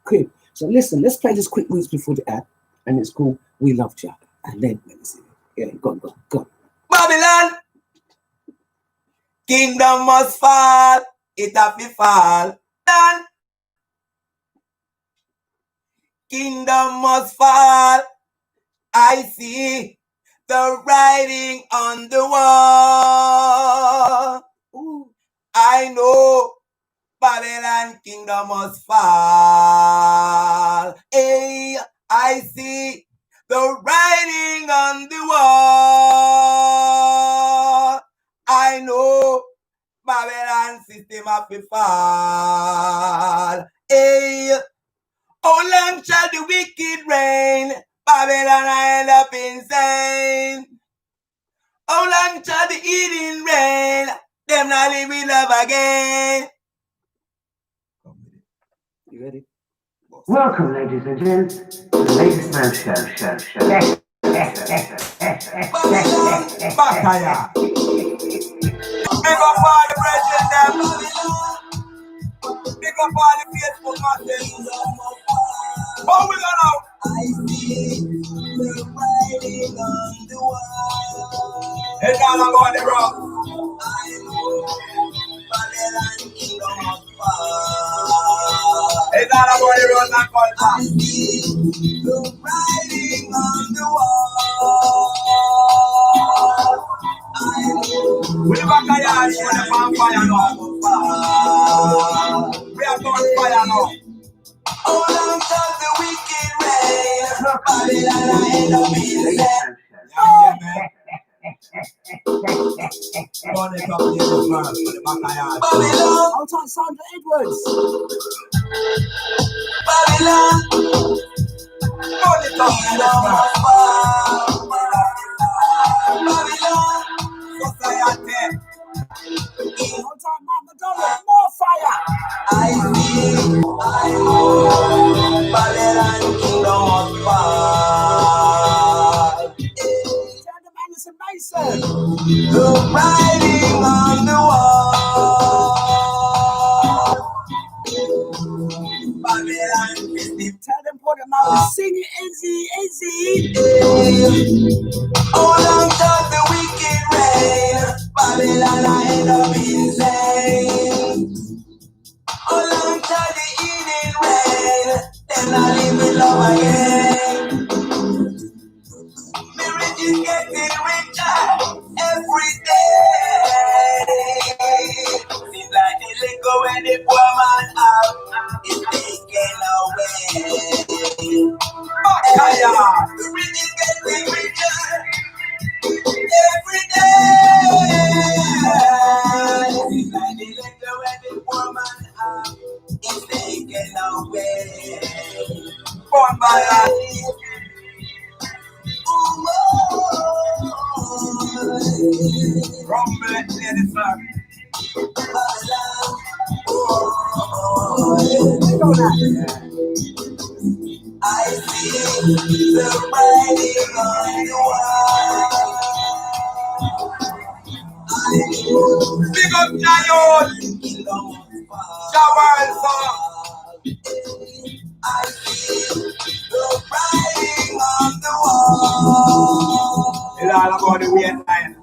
[SPEAKER 8] cool. So listen, let's play this quick weeks before the ad, and it's called We Love Jack. And then let me see. Yeah, go.
[SPEAKER 11] Babylon, kingdom must fall. It have to fall. Done. Kingdom must fall. I see the writing on the wall. Ooh. I know Babylon kingdom must fall. Hey, I see the writing on the wall. I know Babylon system have to fall. Hey, how long shall the wicked reign? Babylon I end up insane. How long shall the eating reign? Them not live with love again.
[SPEAKER 8] You ready?
[SPEAKER 1] Welcome, ladies and gents, to the Lady Smurf show.
[SPEAKER 11] Backayard. Big up all the brethren them. Big up all the faithful masses. How we gonna? I see the writing on the wall. It's all about the rock. I know Babylon kingdom must fall. It's all about the road and culture. I see the writing on the wall. We Backayard, we are on fire now. We are on fire now. How long shall the wicked reign? Babylon I end up in the land. Babylon.
[SPEAKER 8] Outside Sandra Edwards.
[SPEAKER 11] Babylon. Babylon. Society.
[SPEAKER 8] Outside Madonna, more fire.
[SPEAKER 11] I know Babylon kingdom must fall.
[SPEAKER 8] Mason.
[SPEAKER 11] The writing on the wall. Babylon system.
[SPEAKER 8] Tell them put them out. Sing it, Izzy.
[SPEAKER 11] How long shall the wicked reign? Babylon I end up in
[SPEAKER 10] the evening rain, then I live with love again. Me rich is getting richer every day. Seems like the liquor when the poor man have is taken away. The rich is getting richer every day. Seems like the liquor when the poor man have is taken away. Born by life. Rumble and play the song. I see the writing on the wall. Big up Giant! Shower and song. I see the writing on the wall. It's all about the weird line.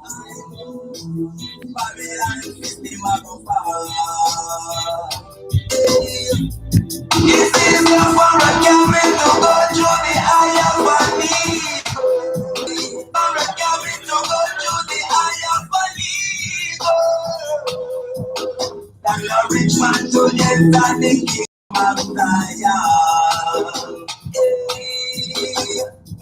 [SPEAKER 10] This is not for a cabin to go through the eye of a needle. For a cabin to go through the eye of a needle. Than a rich man to enter the kingdom of Zion.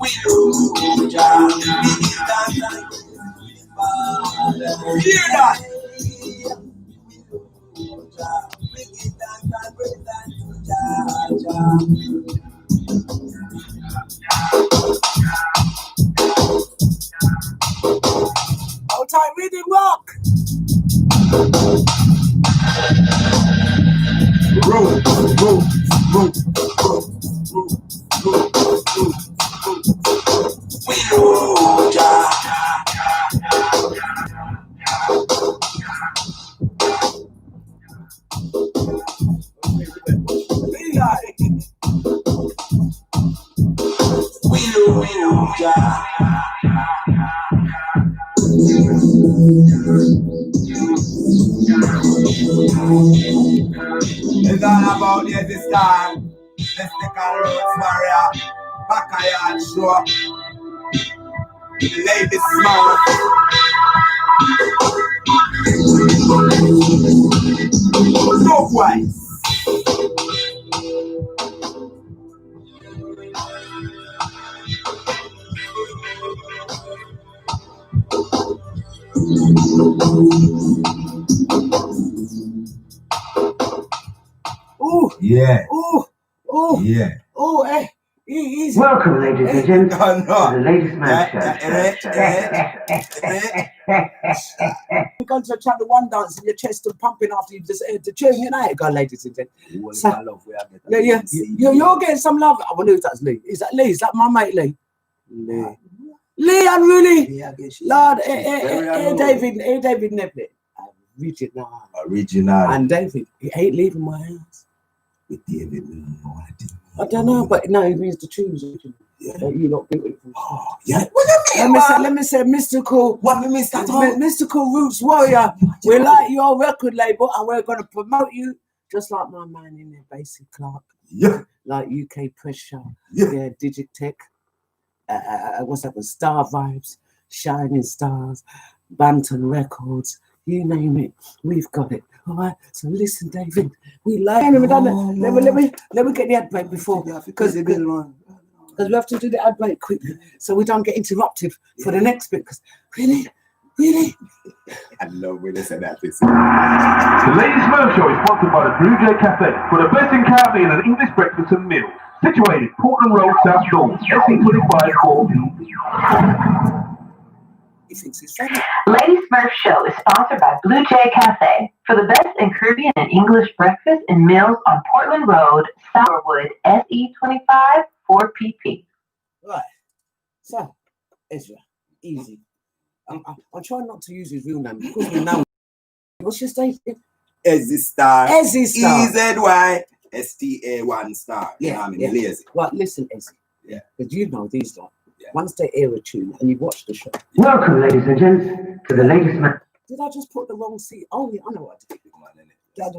[SPEAKER 10] We lose Jah, we give thanks unto the Father. Hear that? We give thanks and praise unto Jah.
[SPEAKER 8] All time reading rock.
[SPEAKER 11] Roll.
[SPEAKER 10] We lose Jah. We lose Jah.
[SPEAKER 7] It's all about the Starr, mystical roots warrior, Backayard show, Lady Smurf. So wise.
[SPEAKER 8] Ooh.
[SPEAKER 7] Yeah.
[SPEAKER 8] Ooh. Ooh.
[SPEAKER 7] Yeah.
[SPEAKER 8] Ooh. Easy.
[SPEAKER 1] Welcome, ladies and gents, to the Ladies Man Show.
[SPEAKER 8] You're going to chapter one dance in your chest and pumping after you just heard the tune, you know it, go, ladies and gents. Yeah. You're getting some love. I wonder if that's Lee. Is that Lee? Is that my mate Lee? Lee, and really, Lord, David Neblett.
[SPEAKER 7] Original.
[SPEAKER 8] And David, he ain't leaving my house.
[SPEAKER 7] With David,
[SPEAKER 8] I don't know, but no, he means the tunes. Yeah. You lot beautiful.
[SPEAKER 7] Oh, yeah.
[SPEAKER 8] Let me say, mystical.
[SPEAKER 7] What we missed that
[SPEAKER 8] mystical roots warrior. We like your record label, and we're going to promote you just like my man in there, Basic Clark.
[SPEAKER 7] Yeah.
[SPEAKER 8] Like UK Pressure.
[SPEAKER 7] Yeah.
[SPEAKER 8] Digitech. What's that? Star Vibes, Shining Stars, Bantam Records. You name it, we've got it. All right. So listen, David. We like. Let me get the ad break before because we have to do the ad break quickly so we don't get interrupted for the next bit. Because really.
[SPEAKER 7] I love when they say that.
[SPEAKER 13] The Ladies Smurf Show is sponsored by the Blue Jay Cafe for the best in Caribbean and English breakfast and meals. Situated Portland Road, South Shore, SE25 4PP.
[SPEAKER 1] Ladies Smurf Show is sponsored by Blue Jay Cafe for the best in Caribbean and English breakfast and meals on Portland Road, Sourwood, SE25 4PP.
[SPEAKER 8] Right. So, Ezra, easy. I'm trying not to use his real name because we know. What's your stage?
[SPEAKER 7] Starr.
[SPEAKER 8] Starr.
[SPEAKER 7] EZYSTA1 Starr.
[SPEAKER 8] Yeah,
[SPEAKER 7] lazy.
[SPEAKER 8] Right, listen, Ezzy.
[SPEAKER 7] Yeah.
[SPEAKER 8] Because you know these lot. Yeah. Once they air a tune and you've watched the show.
[SPEAKER 1] Welcome, ladies and gents, to the Ladies Man.
[SPEAKER 8] Did I just put the wrong seat? Oh, yeah, I know what I did.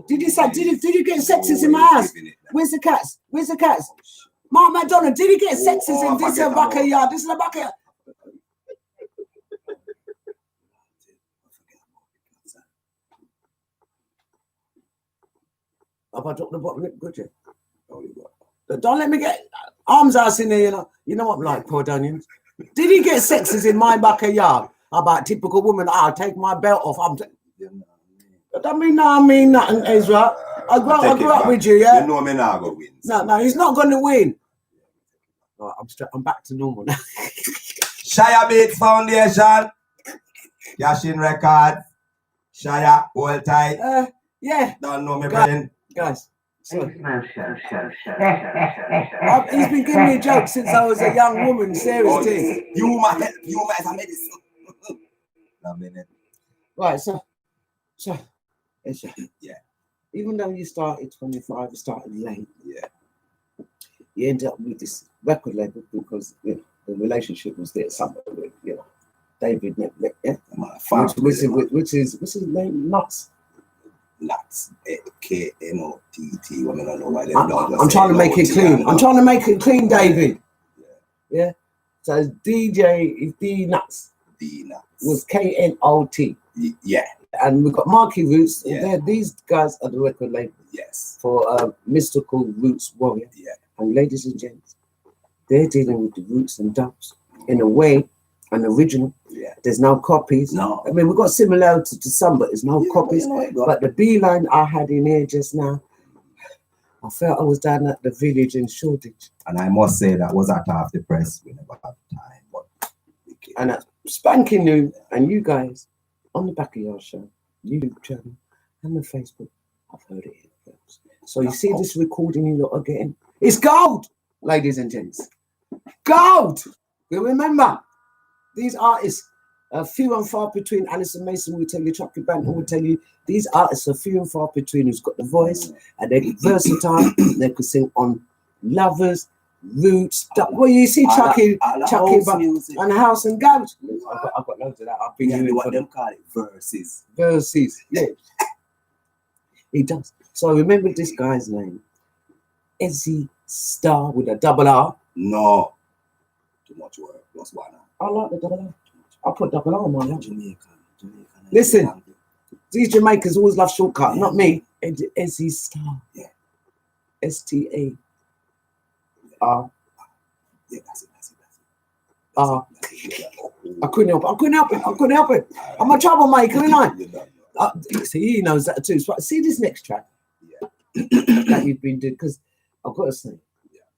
[SPEAKER 8] Did you get sexes in my house? Where's the cats? Where's the cats? Mark McDonald, did he get sexes in this Backayard? This is a Backayard. Have I dropped the bottom lip? Good, yeah. Don't let me get arms ass in there, you know. You know what I'm like, poor onions. Did he get sexes in my Backayard? About typical woman, I'll take my belt off. I mean nothing, Ezra. I grew up with you, yeah?
[SPEAKER 11] You know me now go win.
[SPEAKER 8] No, he's not going to win. Right, I'm back to normal now.
[SPEAKER 11] Shire Beat Foundation. Yashin Record. Shire, hold tight.
[SPEAKER 8] Yeah.
[SPEAKER 11] Don't know me, Brian.
[SPEAKER 8] Guys. Sorry. He's been giving me a joke since I was a young woman, seriously.
[SPEAKER 11] You might have a medicine.
[SPEAKER 8] Right, so
[SPEAKER 11] yeah.
[SPEAKER 8] Even though you started 25, you started late.
[SPEAKER 11] Yeah.
[SPEAKER 8] You ended up with this record label because the relationship was there somewhere with, David, yeah. Which is what's his name? Nuts.
[SPEAKER 11] KNOTT. I don't know why they
[SPEAKER 8] I'm trying to make it clean. I'm trying to make it clean, David. Yeah. So it's DJ D Nuts.
[SPEAKER 11] D Nuts.
[SPEAKER 8] Was KNOT.
[SPEAKER 11] Yeah.
[SPEAKER 8] And we've got Marky Roots.
[SPEAKER 11] Yeah.
[SPEAKER 8] These guys are the record label.
[SPEAKER 11] Yes.
[SPEAKER 8] For Mystical Roots Warrior.
[SPEAKER 11] Yeah.
[SPEAKER 8] And ladies and gents, they're dealing with the roots and dubs in a way, an original.
[SPEAKER 11] Yeah.
[SPEAKER 8] There's no copies.
[SPEAKER 11] No.
[SPEAKER 8] I mean, we've got similarity to some, but there's no copies. But the beeline I had in here just now, I felt I was down at the village in Shoreditch.
[SPEAKER 11] And I must say that was at half the press. We never have time. But
[SPEAKER 8] and that's spanking new. And you guys on the Backayard show, YouTube channel, and the Facebook, I've heard it here first. So you see this recording you lot are getting? It's gold, ladies and gents. Gold! You remember, these artists are few and far between. Alison Mason will tell you, Chucky Banton will tell you, these artists are few and far between who's got the voice and they're versatile. They could sing on Lovers, Roots. Well, you see Chucky and House and Ghost. I've got loads of that. I've been hearing
[SPEAKER 11] what them call it, verses.
[SPEAKER 8] Verses, yeah. He does. So I remember this guy's name, Ezzy Starr with a double R.
[SPEAKER 11] No. Too much work. Plus one.
[SPEAKER 8] I like the double R. I'll put double R on my Jamaican. Listen, these Jamaicans always love shortcut, not me. Ezzy Starr.
[SPEAKER 11] Yeah.
[SPEAKER 8] STAR.
[SPEAKER 11] Yeah, that's it.
[SPEAKER 8] I couldn't help it. I'm a troublemaker, ain't I? See, he knows that too. So, see this next track that you've been doing, because I've got to say,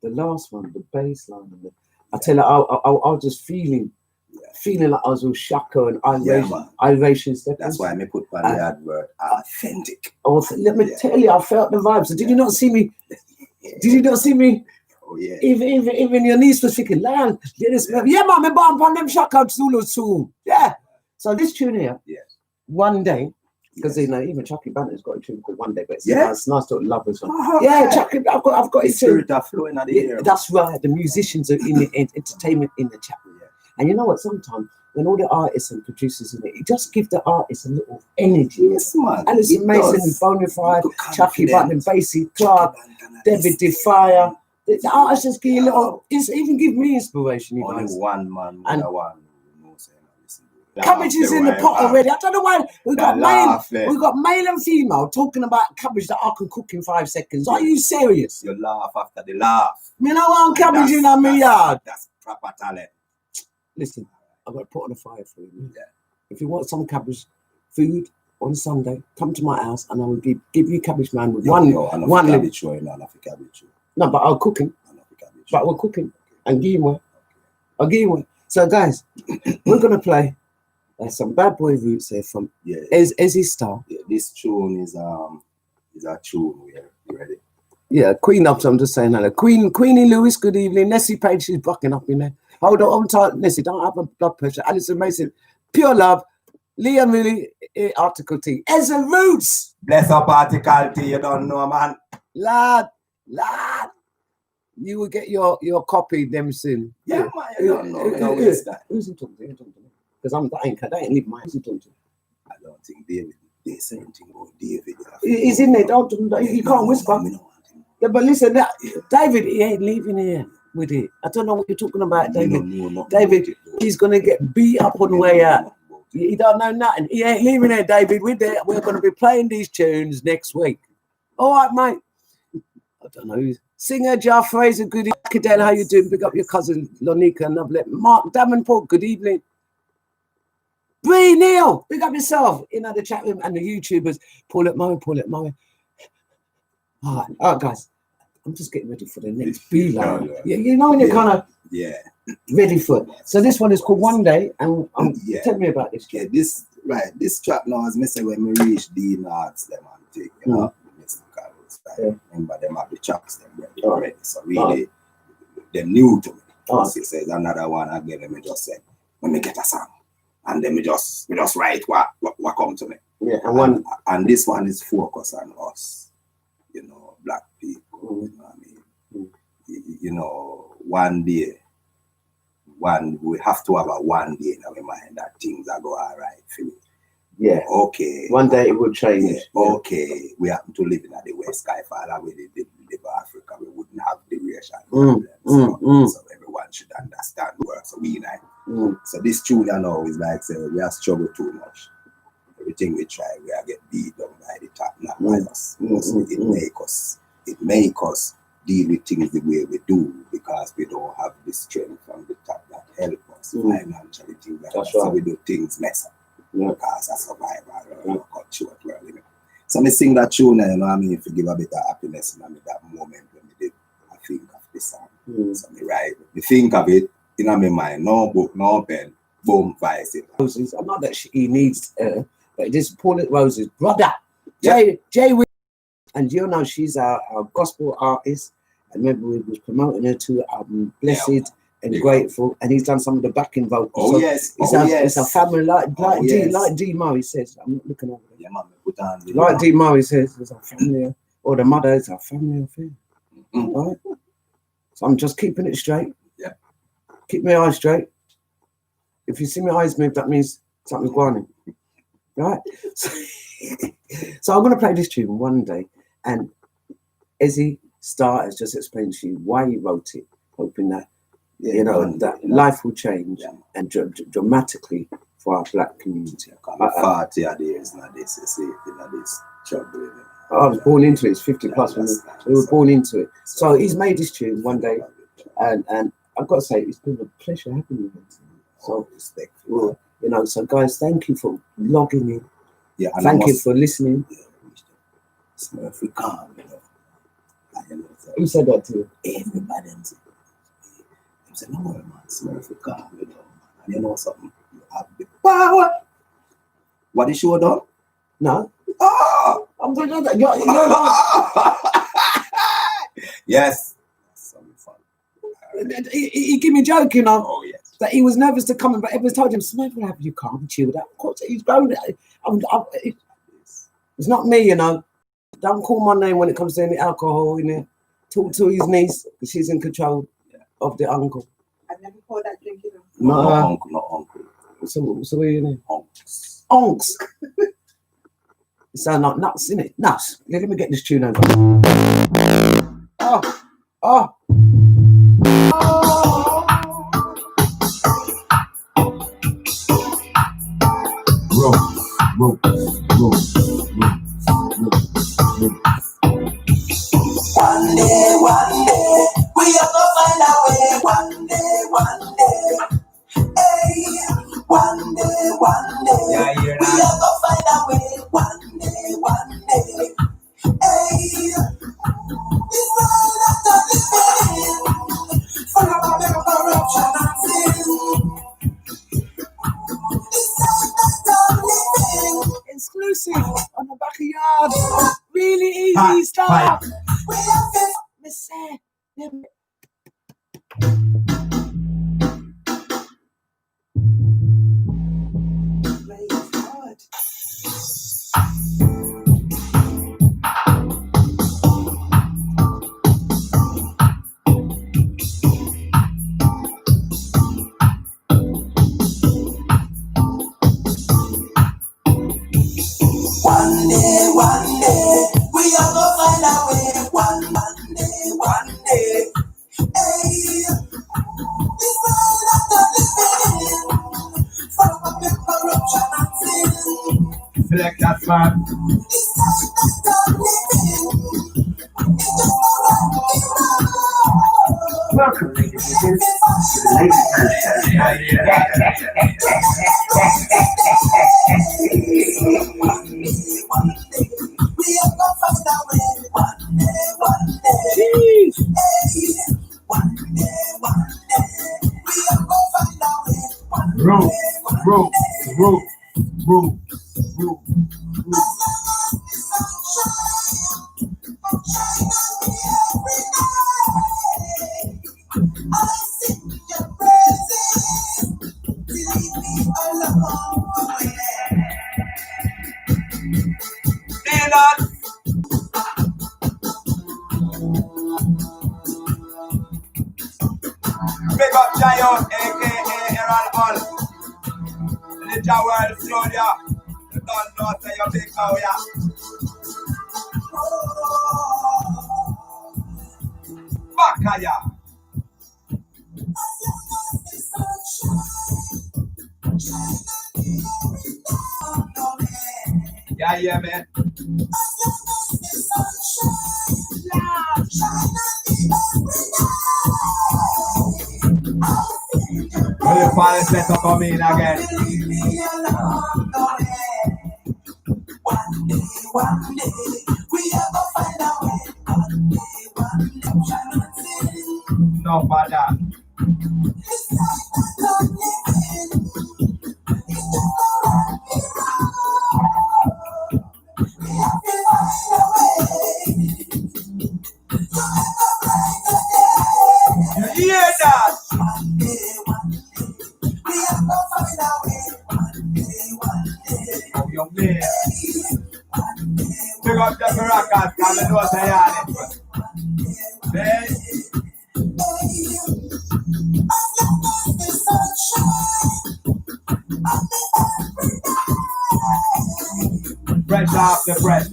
[SPEAKER 8] the last one, the bass line, I tell you, I was just feeling like I was with Shaka and Iration Steppers.
[SPEAKER 11] That's why I put on the advert, authentic.
[SPEAKER 8] Let me tell you, I felt the vibes. So did you not see me? Did you not see me?
[SPEAKER 11] Oh yeah.
[SPEAKER 8] Even your niece was thinking, "Land, yeah, man, me bomb on them Shaka Zulu too." Yeah. So this tune here, One Day, because even Chucky Banner's got a tune called One Day, but it's nice little lovers one. Chucky, I've got it too.
[SPEAKER 11] Flowing out the air.
[SPEAKER 8] That's right. The musicians are in the entertainment in the chat. And you know what? Sometimes when all the artists and producers in it, you just give the artists a little energy.
[SPEAKER 11] Yes, man.
[SPEAKER 8] Alison Mason, Bonafide, Chucky Button, Basie Clark, David Defier. The artists just give you a little. It's even give me inspiration. You guys.
[SPEAKER 11] Only one man.
[SPEAKER 8] And
[SPEAKER 11] one.
[SPEAKER 8] Cabbage is in the pot already. I don't know why we got male and female talking about cabbage that I can cook in 5 seconds. Are you serious?
[SPEAKER 11] You laugh after the laugh.
[SPEAKER 8] Me know want cabbage in my yard.
[SPEAKER 11] That's proper talent.
[SPEAKER 8] Listen, I've got to put on a fire for you. Yeah. If you want some cabbage food on Sunday, come to my house and I will give you cabbage man with one
[SPEAKER 11] cabbage show.
[SPEAKER 8] No, but I'll cook him. But we're cooking and give him one. I'll give him one. So guys, we're gonna play some bad boy roots here from Ezzy Starr.
[SPEAKER 11] Yeah, this tune is a tune. You ready?
[SPEAKER 8] Yeah, Queen up. So I'm just saying hello. Queenie Lewis, good evening. Nessie Page, she's bucking up in there. Hold on tight, Nessie. Don't have a blood pressure. Alison Mason, pure love. Leah Millie, Article T. Ezra Roots.
[SPEAKER 11] Bless up Article T. You don't know, man.
[SPEAKER 8] Lad. You will get your copy them soon.
[SPEAKER 11] Yeah, man. You don't know.
[SPEAKER 8] Who's he talking to? Because that ain't leaving my house. Who's he talking to?
[SPEAKER 11] I don't think David. They same thing about David.
[SPEAKER 8] He's in there. Don't you can't whisper. Yeah, but listen, David, he ain't leaving here with it. I don't know what you're talking about, David. David, he's gonna get beat up on the way out. He don't know nothing. He ain't leaving here, David. We're gonna be playing these tunes next week. All right, mate. I don't know. Singer Jar Fraser, good evening. Cadell, how you doing? Pick up your cousin Lonika and lovely. Mark Davenport, good evening. Bree Neil, pick up yourself. You know, the chat room and the YouTubers. Pull it, Mo. All right, guys. I'm just getting ready for the next B line. Yeah, you know when you're kind of ready for it. So this one is called One Day, and tell me about this.
[SPEAKER 11] Yeah, this track now is missing when we reach D Nards them and take, you know, remember them have the tracks them ready. So really, them new to me. He says another one again. Let me just say, when me get a song, and then we just write what come to me. Yeah, and this one is focused on us, you know, black people. You know what I mean? You know, one day, we have to have a one day in our mind that things are go all right for me.
[SPEAKER 8] Yeah.
[SPEAKER 11] Okay.
[SPEAKER 8] One day it will change.
[SPEAKER 11] Yeah. Okay. We happen to live in the West Sky Far we live in Africa. We wouldn't have the racial problems. So everyone should understand work. So we like. So this tune I know is like say we have struggled too much. Everything we try, we are get beat down by the top, not by us. It make us deal with things the way we do because we don't have the strength from the top that help us financially. Things like that. So we do things mess up. Because I survive cut short well, you know. So I sing that tune, you know what I mean, if you give a bit of happiness in that moment when I think of the song. So I write, I think of it in my mind, no book, no pen, boom, vice it.
[SPEAKER 8] Roses, I'm not that he needs but this Paulette Rose's brother, Jay and you know she's our gospel artist. I remember we was promoting her to Blessed and Grateful, and he's done some of the backing vocals.
[SPEAKER 11] Oh, so
[SPEAKER 8] it's a family like D Murray says. I'm not looking over there.
[SPEAKER 11] Yeah, man, put on
[SPEAKER 8] like D Murray says, it's a family, or the mother is a family affair. Right? So I'm just keeping it straight.
[SPEAKER 11] Yeah.
[SPEAKER 8] Keep my eyes straight. If you see my eyes move, that means something's going on. Right? So I'm going to play this tune One Day, and Ezzy Starr has just explained to you why he wrote it, hoping that that life will change and dramatically for our black community.
[SPEAKER 11] I
[SPEAKER 8] was born into it. It's 50 plus. We were born into it. So he's made this tune One Day, and I've got to say it's been a pleasure having you. So respectful. You know, so guys, thank you for logging in.
[SPEAKER 11] Yeah,
[SPEAKER 8] thank you for listening.
[SPEAKER 11] Smurf, we can't, you know.
[SPEAKER 8] Who said that to you?
[SPEAKER 11] Everybody. They say, no, man, Smurf, we can't, you know. And you know something? You have the power. What is show done?
[SPEAKER 8] No. Oh, I'm going to do that.
[SPEAKER 11] Yes.
[SPEAKER 8] Something fun. He gave me a joke, you know.
[SPEAKER 11] Oh, yes.
[SPEAKER 8] That he was nervous to come in, but everyone told him, Smurf, what happened? You can't chill out. Of course, he's grown. It's not me, you know. Don't call my name when it comes to any alcohol in there. Talk to his niece, because she's in control of the uncle.
[SPEAKER 12] I've never called that drink, you know.
[SPEAKER 11] No, uncle, not uncle.
[SPEAKER 8] So what are your name?
[SPEAKER 11] Onks.
[SPEAKER 8] Onks. It sounds like nuts, innit? Nuts. Yeah, let me get this tune over. Oh.
[SPEAKER 10] One day, we have to find our way. One day, hey. One day, we have to find our way. One day, hey. This world after living, full of corruption and sin.
[SPEAKER 8] Exclusive on the Backayard. Really easy stuff. Miss
[SPEAKER 10] One Smurf.
[SPEAKER 6] Welcome, ladies and gentlemen, to the Ladies Smurf
[SPEAKER 10] Bro.
[SPEAKER 7] Big up Giant, aka Errol Ninja World Studio. You don't know say you big now, yeah. Backayard. Yeah, man. Well, your father set to come in again. No bother. You hear that? Oh, young man. Pick up the Baracas, come and do what I am. Fresh off the breath.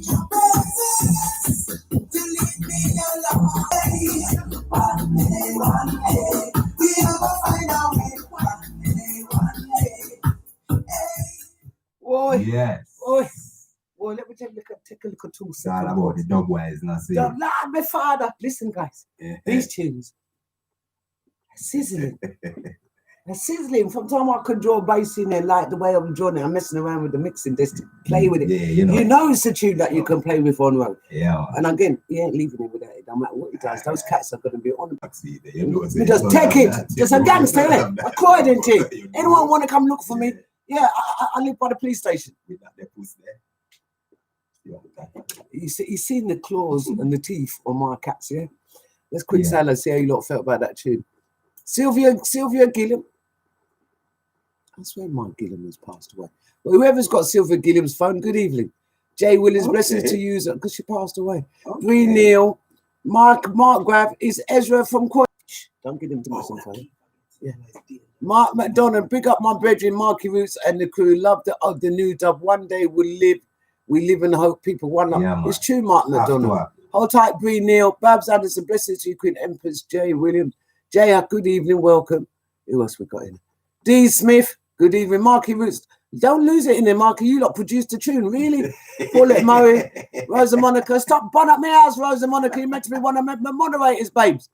[SPEAKER 8] Boy,
[SPEAKER 10] Yes.
[SPEAKER 8] Boy, let me take a look at 2
[SPEAKER 10] All
[SPEAKER 8] seconds.
[SPEAKER 10] about the dog wise, not see.
[SPEAKER 8] Lord, my father. Listen, guys. These tunes are sizzling. They're sizzling. From time I could draw bass in there, like the way I'm drawing it, I'm messing around with the mixing disc to play with it.
[SPEAKER 10] Yeah,
[SPEAKER 8] you know it's a tune that you can play with on road.
[SPEAKER 10] Yeah.
[SPEAKER 8] And again, he ain't leaving it without it. No matter what he does, those cats are going to be on him.
[SPEAKER 10] You know,
[SPEAKER 8] You just take it. Just a gangster, innit? According to it. Anyone want to come look for me? Yeah, I live by the police station. He's seen the claws and the teeth on my cats, yeah? Let's quick salad, see how you lot felt about that tune. Sylvia Gilliam. I swear Mark Gilliam has passed away. Well, whoever's got Sylvia Gilliam's phone, good evening. Jay Willis, blessings to use it because she passed away. Bree Neal, Mark Grav, is Ezra from don't get him to my phone. Yeah. Mark McDonald, big up my brethren, Marky Roots and the crew. Love the new dub. One day we live in hope. People one up.
[SPEAKER 10] Yeah,
[SPEAKER 8] it's true, Mark McDonald. Hold tight, Bree Neal, Babs Anderson, blessings to you, Queen Empress, Jay Williams. Jay, good evening, welcome. Who else we got in? D. Smith, good evening. Marky Roots, don't lose it in there, Marky. You lot produced the tune, really? Paulette Murray, Rosa Monica. Stop bun up my house, Rosa Monica. You meant to be one of my moderators, babes.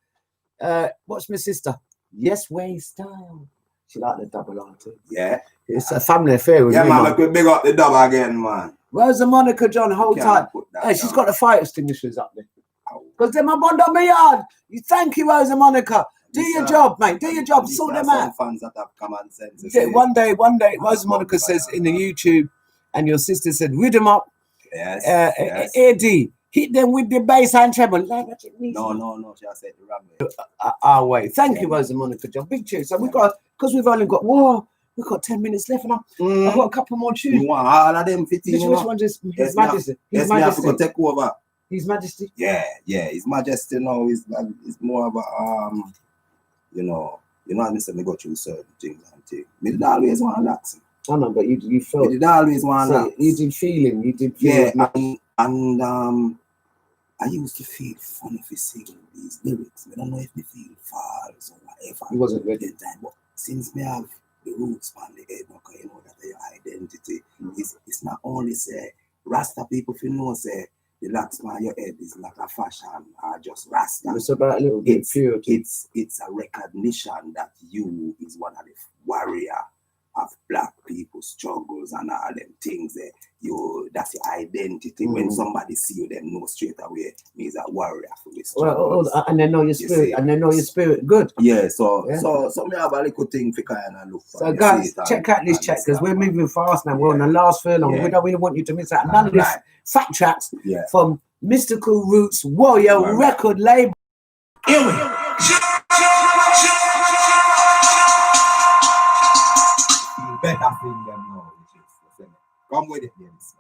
[SPEAKER 8] What's my sister? Yes Way Style. She like the double R too.
[SPEAKER 11] Yeah.
[SPEAKER 8] It's a family affair.
[SPEAKER 11] Yeah, man, look, we big up the dub again, man.
[SPEAKER 8] Rosa Monica, John, hold tight. Hey, she's got the fire extinguishers up there. Because they're my bond on my yard. Thank you, Rosa Monica. Do your job, mate. Do your job. Sort them out.
[SPEAKER 11] Fans that have common sense.
[SPEAKER 8] Yeah, one day, Rosa Monica says in the YouTube, and your sister said, read them up.
[SPEAKER 11] Yes.
[SPEAKER 8] AD, hit them with the bass and treble.
[SPEAKER 11] No. She has said the wrong way.
[SPEAKER 8] Our way. Thank you, Rosa Monica, John. Big tune. So we've got, because we've only got, we've got 10 minutes left, and I've got a couple more tunes.
[SPEAKER 11] You want all of them 15?
[SPEAKER 8] Which one just His Majesty?
[SPEAKER 11] His Majesty. Have to take over.
[SPEAKER 8] His Majesty?
[SPEAKER 11] Yeah. His Majesty now is more of a you know, I said me go through certain things and things. Me did always want to relax.
[SPEAKER 8] I know, but you felt.
[SPEAKER 11] Me did always want to relax.
[SPEAKER 8] You did feel him. You did feel.
[SPEAKER 11] Yeah, and I used to feel funny for singing these lyrics. I don't know if they feel false or whatever.
[SPEAKER 8] He wasn't ready
[SPEAKER 11] at the time, but since me have the roots on the head, you know that the identity is not only say Rasta people if you know say the locks on your head is like a fashion or just Rasta.
[SPEAKER 8] It's about a little bit purity.
[SPEAKER 11] It's a recognition that you is one of the warrior of black people's struggles and all them things there. That's your identity. When somebody see you, them know straight away means a warrior for this.
[SPEAKER 8] Well, and they know your spirit, and they know your spirit good.
[SPEAKER 11] Yeah, so me have a little thing for kind of look for.
[SPEAKER 8] So guys, check out this check because we're moving fast now. We're on the last furlong. We don't really want you to miss out none of this fat tracks from Mystical Roots Warrior record label.
[SPEAKER 11] Here we better sing them now. Come with it, yes.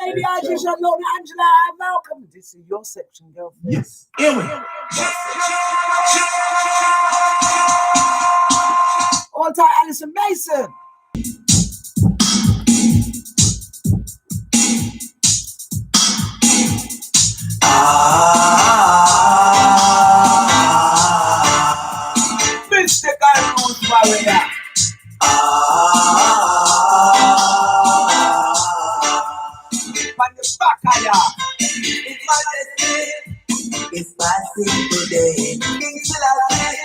[SPEAKER 8] Lady Aisha, Lord Angela, and Malcolm. This is your section, girl.
[SPEAKER 11] Yes. Here we go.
[SPEAKER 8] All time, Alison Mason.
[SPEAKER 11] Mystical Roots Warrior.
[SPEAKER 10] Backayard. It's majesty is passing today. King Selassie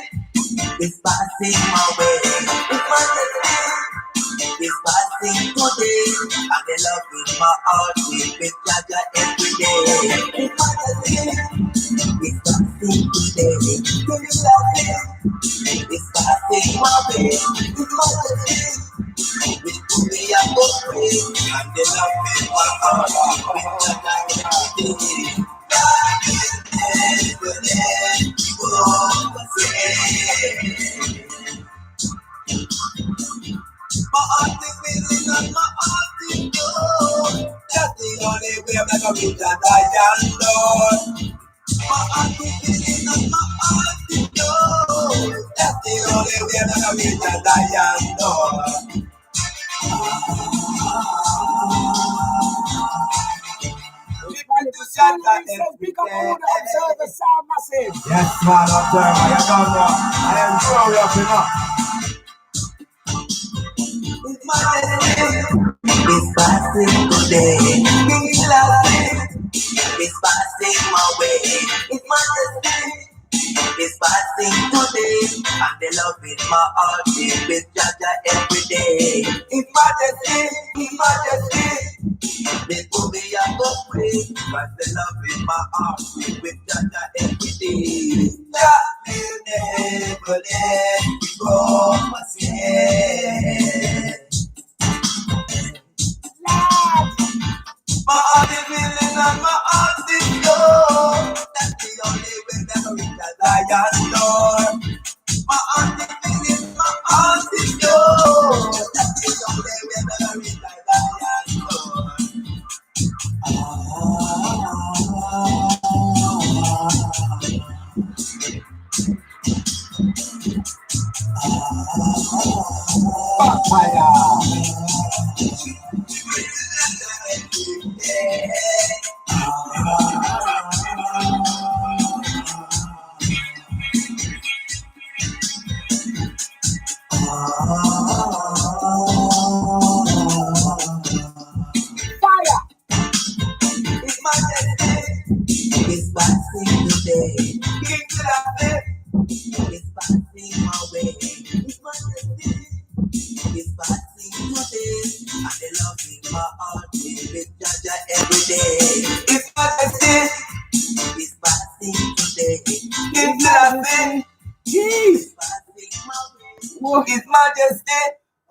[SPEAKER 10] is passing my way. It's majesty is passing today. And the love in my heart will be Jaja every day. It's majesty is passing today. King Selassie is passing my way. It's majesty. With me I go pray, and the love in my heart with Jaja every day. God is never let you go my heart is feeling and my heart is yours. That's the only way I'm gonna reach that I am, Lord. My heart is feeling and my heart is yours. That's the only way I'm gonna reach that I am, Lord.
[SPEAKER 11] Yes, man, observer, you don't know. I am sorry up enough.
[SPEAKER 10] It's majesty is passing today. King Selassie is passing my way. It's majesty is passing today. And the love in my heart is with Jaja every day. It's majesty, before me I go pray. But the love in my heart is with Jaja every day. Jah will never let me go again. My heart is feeling and my heart is yours. That's the only way that I reach that I am, Lord. My heart is feeling, my heart is yours. That's the only way that I reach that I am, Lord. It's majesty is passing today. King Selassie is passing is passing today, and the love in my heart will lift Jaja every day. His majesty is passing today. His laughing,
[SPEAKER 8] Jeez.
[SPEAKER 10] passing my
[SPEAKER 8] What?
[SPEAKER 10] His majesty.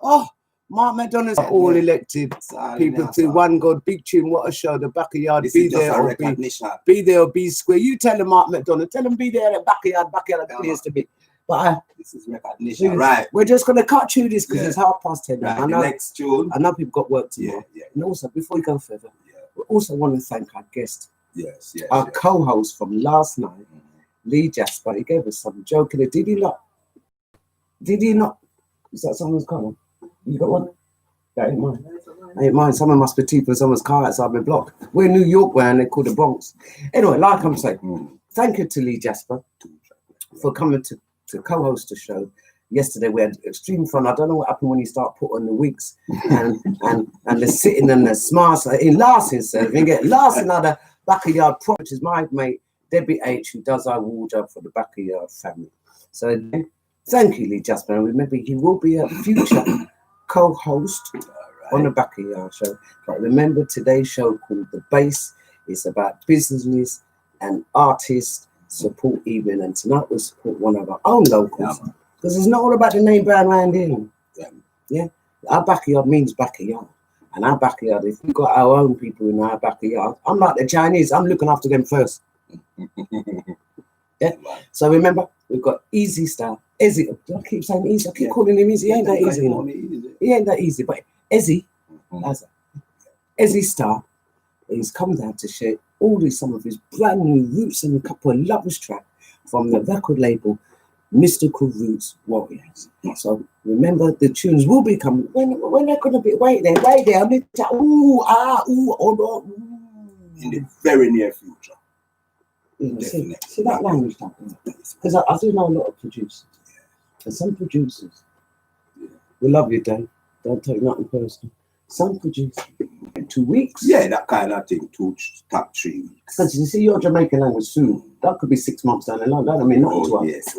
[SPEAKER 8] Oh, Mark McDonough's all elected people to one God, big tune, what a show, the Backayard,
[SPEAKER 11] This
[SPEAKER 8] be
[SPEAKER 11] is just
[SPEAKER 8] there
[SPEAKER 11] a
[SPEAKER 8] or
[SPEAKER 11] recognition.
[SPEAKER 8] be there or be square. You tell them, Mark McDonough, tell them be there at Backayard, a place to be. But
[SPEAKER 11] This is recognition, right?
[SPEAKER 8] we're just going to cut through this because
[SPEAKER 11] Yeah.
[SPEAKER 8] it's 10:30 now.
[SPEAKER 11] Right,
[SPEAKER 8] I
[SPEAKER 11] the
[SPEAKER 8] know,
[SPEAKER 11] next tune.
[SPEAKER 8] I know people got work to do.
[SPEAKER 11] Yeah.
[SPEAKER 8] And also, before we go further,
[SPEAKER 11] Yeah.
[SPEAKER 8] we also want to thank our guest,
[SPEAKER 11] Yes.
[SPEAKER 8] our co-host from last night, Lee Jasper. He gave us some joking. Did he not? Is that someone's car? You got one? That ain't mine. Ain't mine. Someone must be cheap with someone's car outside my block. We're in New York, where and they call the Bronx. Anyway, like I'm saying, thank you to Lee Jasper for coming to co-host the show. Yesterday we had extreme fun. I don't know what happened when you start putting on the wigs and the sitting and the smarts in last instead. We get last another Backayard Pro, which is my mate Debbie H, who does our wardrobe for the Backayard family. So thank you, Lee Jasper. And remember, he will be a future co-host on the Backayard show. But remember, today's show called The Base is about business and artists support evening. And tonight we'll support one of our own locals. Because it's not all about the name brand around here. Yeah. Our Backayard means Backayard. And our Backayard, if we've got our own people in our Backayard, I'm like the Chinese, I'm looking after them first. Yeah. So remember, we've got Easy Starr. Ezzy, I keep saying Easy, I keep calling him Easy. He ain't that easy. You know? He ain't that easy, but Ezzy, Ezzy Starr, he's come down to share some of his brand new roots and a couple of lovers tracks from the record label Mystical Roots Warriors. So remember, the tunes will be coming. When they're going to be, wait there. I need to,
[SPEAKER 11] in the very near future.
[SPEAKER 8] See that language, because I do know a lot of producers. And some producers, we love you, Dave. Don't take nothing personal. Some producers, 2 weeks.
[SPEAKER 11] Yeah, that kind of thing, top 3 weeks.
[SPEAKER 8] Because you see your Jamaican language soon. That could be 6 months down the line. That don't mean nothing to us.
[SPEAKER 11] Yes.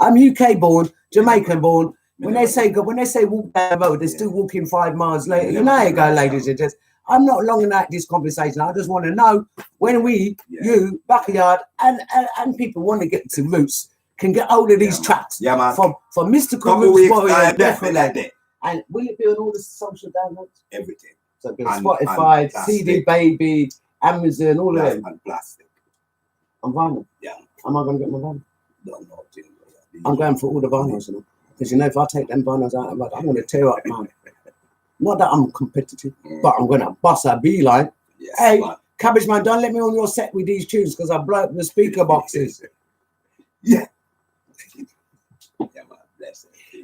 [SPEAKER 8] I'm UK born, Jamaican born. When they say walk down the road, they're still walking 5 miles later. You know how you go, ladies and gents. I'm not long at this conversation. I just want to know when you, Backayard, and people want to get to roots, can get hold of these tracks from Mystical Roots Warrior, definitely. And will it be on all the social downloads?
[SPEAKER 11] Everything.
[SPEAKER 8] So it'll be on Spotify, CD Baby, Amazon, all of them.
[SPEAKER 11] And plastic.
[SPEAKER 8] On vinyl?
[SPEAKER 11] Yeah.
[SPEAKER 8] Am I going to get my vinyl?
[SPEAKER 11] No.
[SPEAKER 8] I'm going for all the vinyls, you know. Because if I take them vinyls out, I'm going to tear up mine. Not that I'm competitive, but I'm going to bust a beeline.
[SPEAKER 11] Yes,
[SPEAKER 8] hey, Cabbage Man, don't let me on your set with these tunes because I blow up the speaker boxes.
[SPEAKER 11] Yeah.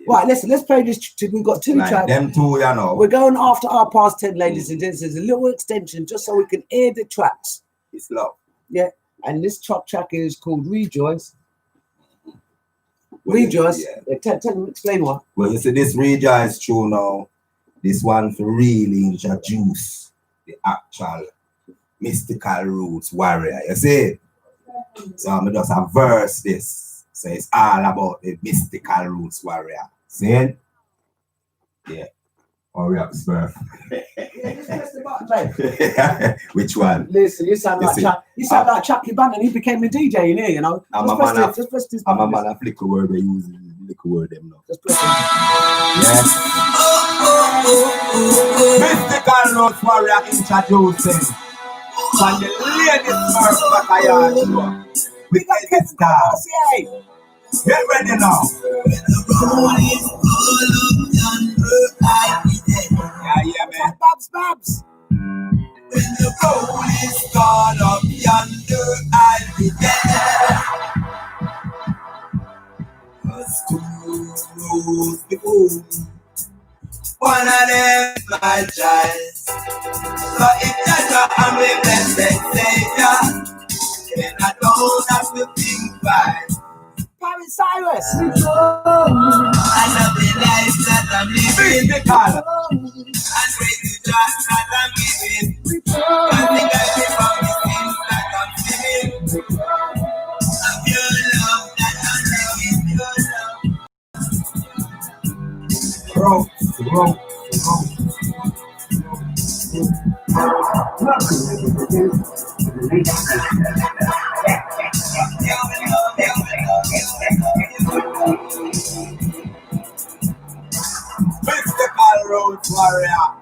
[SPEAKER 8] Right, let's play this. We've got 2 tracks.
[SPEAKER 11] Them 2, you know.
[SPEAKER 8] We're going after 10:30, ladies and gents. There's a little extension just so we can hear the tracks.
[SPEAKER 11] It's love.
[SPEAKER 8] Yeah, and this track is called Rejoice. Rejoice. Yeah. Tell them, explain what.
[SPEAKER 11] Well, you see, this Rejoice tune now, this one to really introduce the actual Mystical Roots Warrior. You see? So I'm just a verse this. So it's all about the Mystical Roots Warrior. See? Yeah. Hurry up, Smurf. Which one?
[SPEAKER 8] Listen, you sound like Chucky Bannon. He became a DJ in here, you know.
[SPEAKER 11] I'm a man of flicker word. They use liquor word them now.
[SPEAKER 8] Just press it.
[SPEAKER 11] Yes. Mystical Roots Warrior introducing from the latest Smurf Backayard show. We got get Starr. Get ready now. Yeah, man.
[SPEAKER 8] Babs.
[SPEAKER 10] When the roll is gone up yonder, I'll be there. 'Cause 2 rows before me, one of them my child. So if Jaja and me blessed Savior, then I don't have to think twice.
[SPEAKER 8] Paris Cyrus.
[SPEAKER 10] I love the life that I'm living. And praise the God that I'm giving. Nothing I give from the things that I'm feeling. Of your love that I'm living, your love.
[SPEAKER 11] Mystical Roots Warrior.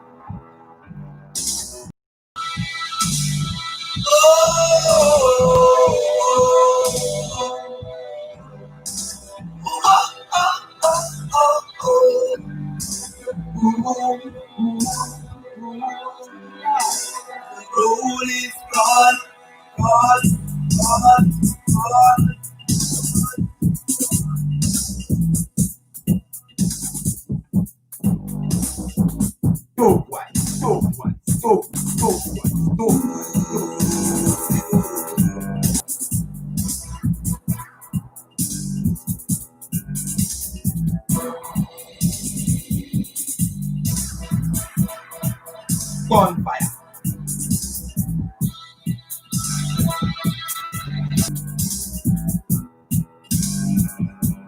[SPEAKER 11] Roll is gone. Bonfire.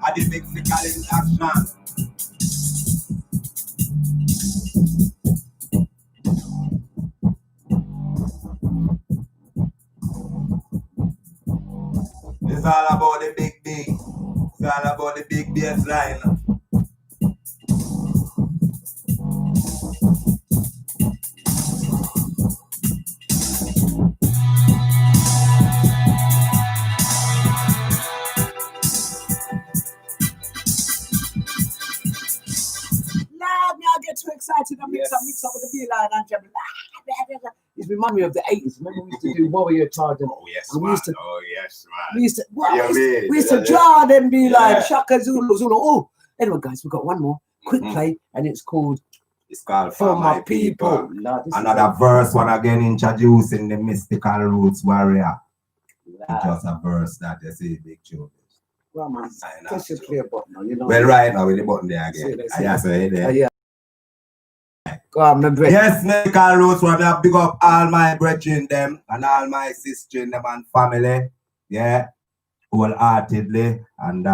[SPEAKER 11] I did Mexican in action. It's all about the big beat. It's all about the big bass line.
[SPEAKER 8] Too excited and mix up with the beer line and jam. It reminds me of the 80s. Remember we used to do Warrior Charge and we used to we used to draw them be like Shaka Zulu. Oh, anyway, guys, we've got one more quick play and it's called For My People.
[SPEAKER 11] Another verse one again introducing the Mystical Roots Warrior. Just a verse that you see big tune.
[SPEAKER 8] Well, man, press your clear button now, you know.
[SPEAKER 11] Well, right now with the button there again. Yeah.
[SPEAKER 8] Go on, my brethren.
[SPEAKER 11] Yes, Mystical Roots Warrior. Big up all my brethren them and all my sisters them and family. Yeah, wholeheartedly and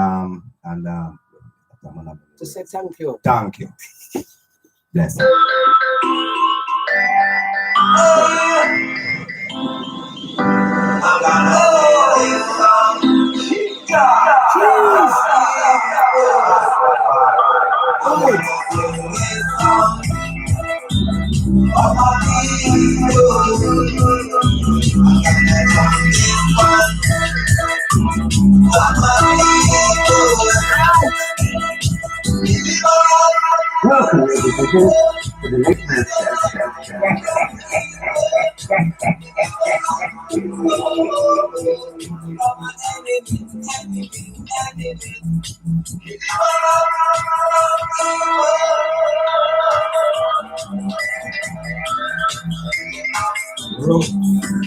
[SPEAKER 8] just say thank you.
[SPEAKER 11] Thank you. Bless.
[SPEAKER 9] Welcome, ladies and gentlemen, to the Late Night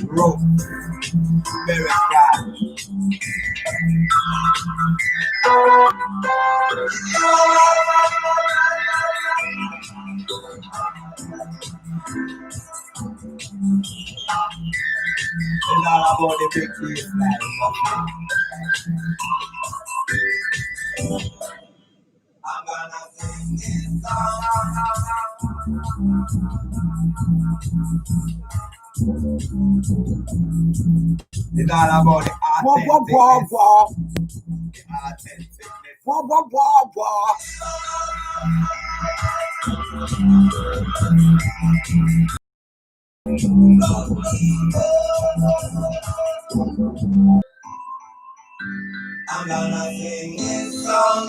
[SPEAKER 11] Rope, very bad. It's all about the big bass line. I'm gonna sing this song. It's all about the I'm gonna sing this song.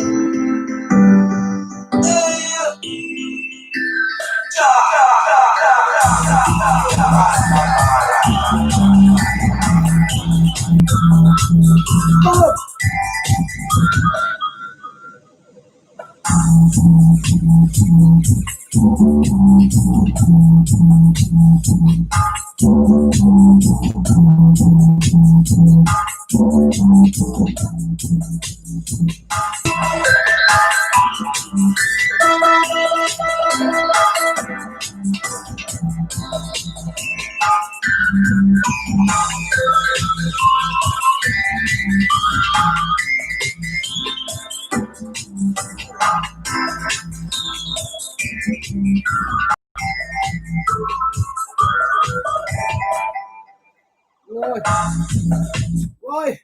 [SPEAKER 8] Why?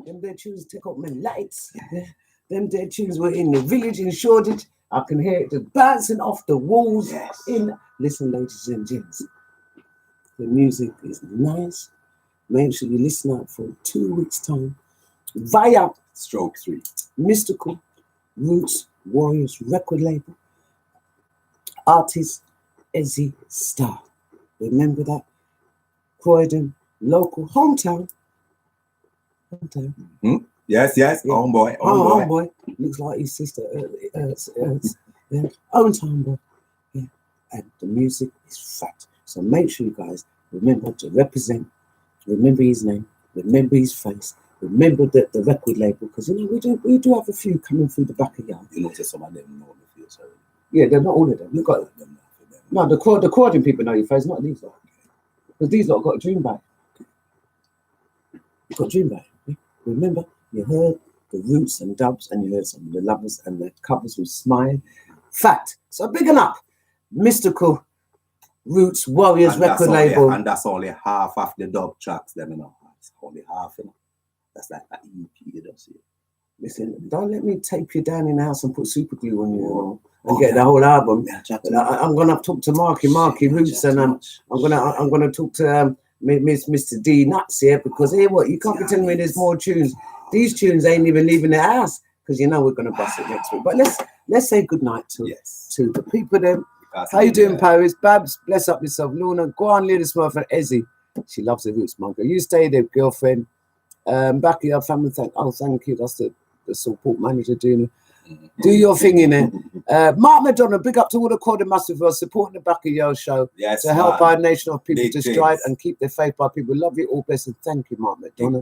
[SPEAKER 8] Them dead tunes take up my lights. Them dead tunes were in the village in Shoreditch. I can hear it just bouncing off the walls. Listen, ladies and gents, the music is nice. Make sure you listen out for 2 weeks' time via
[SPEAKER 11] Stroke 3
[SPEAKER 8] Mystical Roots Warriors record label. Artist Ezzy Starr. Remember that? Croydon, local hometown.
[SPEAKER 11] Yes. Homeboy.
[SPEAKER 8] Homeboy. Looks like his sister. Yeah. Own time, boy. Yeah. And the music is fact. So make sure you guys remember to represent. Remember his name. Remember his face. Remember the record label, because you know we do have a few coming through the Backayard.
[SPEAKER 11] You know, just some of them know the face already.
[SPEAKER 8] Yeah, they're not all of them. Look at them. No, the recording people know your face, not these lot. Because these lot got a dream bag. You've got a dream bag. Yeah? Remember, you heard the Roots and Dubs, and you heard some of the Lovers and the covers with Smile. Fact. So bigging up Mystical Roots Warriors record label.
[SPEAKER 11] And that's only half of the dub tracks, them, you know. It's only half, you know. That's like an EP, you don't see it.
[SPEAKER 8] Listen, don't let me tape you down in the house and put super glue on you and get the whole album. I'm gonna talk to Marky Roots, and I'm gonna talk to Mr. D Nuts here, because here what you can't be telling me there's more tunes. These tunes ain't even leaving the house, because you know we're gonna bust it next week. But let's say good night to the people then. How you doing, Paris? Babs, bless up yourself. Luna, go on, Lady Smurf and Ezzy. She loves the Roots, Monka. You stay there, girlfriend. Backayard family, thank you. That's the support manager doing it. Do your thing in it. Mark Madonna, big up to all the Corder Massive for supporting the Backayard show to help our nation of people to stride and keep their faith by people. Love you all, best, and thank you, Mark Madonna.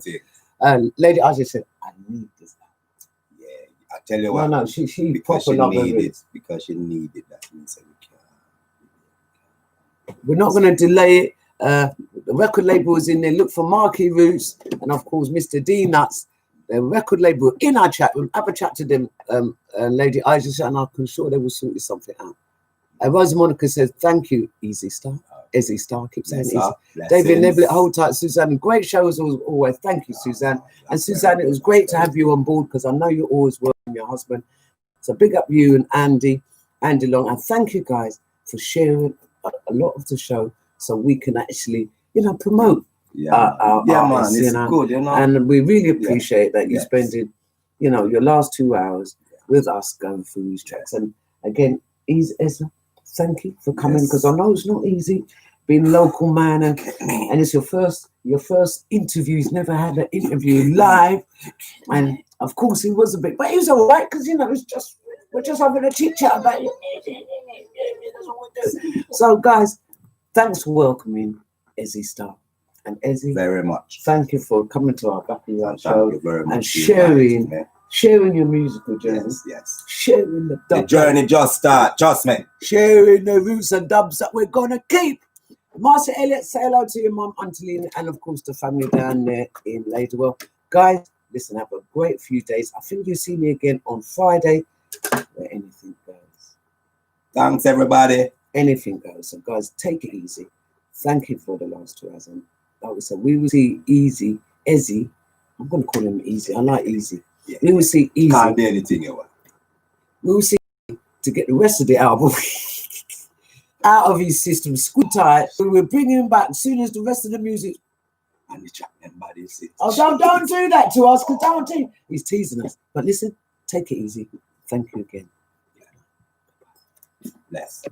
[SPEAKER 8] Lady Aja said, I need this.
[SPEAKER 11] Yeah, I tell you what.
[SPEAKER 8] No, she proper love it
[SPEAKER 11] because she needed that.
[SPEAKER 8] We're not going to delay it. The record label is in there. Look for Marky Roots and of course Mr. D Nuts. The record label in our chat room. Have a chat to them, Lady Aisha, and I'm sure they will sort you something out. Rosa Monica says, thank you, Easy Star. Ezzy Starr, keep saying easy. David Neblett, hold tight, Suzanne. Great show as always. Thank you, Suzanne. And Suzanne, it was great to have you on board, because I know you're always working with your husband. So big up you and Andy Long. And thank you guys for sharing a lot of the show, so we can actually, promote our artists,
[SPEAKER 11] man, it's good,
[SPEAKER 8] And we really appreciate that you're spending, your last 2 hours with us going through these tracks. And again, Ezra, thank you for coming, because I know it's not easy being a local man, and it's your first interview. He's never had an interview live, and of course he was a bit, but he was all right, because we're just having a chit chat about it. That's what we do. So guys, thanks for welcoming Ezzy Starr. And Ezzy,
[SPEAKER 11] very much.
[SPEAKER 8] Thank you for coming to our Backayard show
[SPEAKER 11] thank you very much
[SPEAKER 8] and sharing your musical journey.
[SPEAKER 11] Yes.
[SPEAKER 8] Sharing the
[SPEAKER 11] journey just start, trust me.
[SPEAKER 8] Sharing the roots and dubs that we're gonna keep. Master Elliot, say hello to your mum, Auntie Lena, and of course the family down there in Ladywell. Guys, listen, have a great few days. I think you'll see me again on Friday, where anything goes.
[SPEAKER 11] Thanks, everybody.
[SPEAKER 8] Anything goes. So guys, take it easy. Thank you for the last 2 hours. And like we said, we will see Ezzy. I'm going to call him Easy. I like Easy. Yeah. We will see Easy.
[SPEAKER 11] Can't be anything you want.
[SPEAKER 8] We will see to get the rest of the album out of his system. School tight. We will bring him back as soon as the rest of the music.
[SPEAKER 11] And the chat them bodies.
[SPEAKER 8] Oh, don't do that to us, because he's teasing us. But listen, take it easy. Thank you again.
[SPEAKER 11] Bless.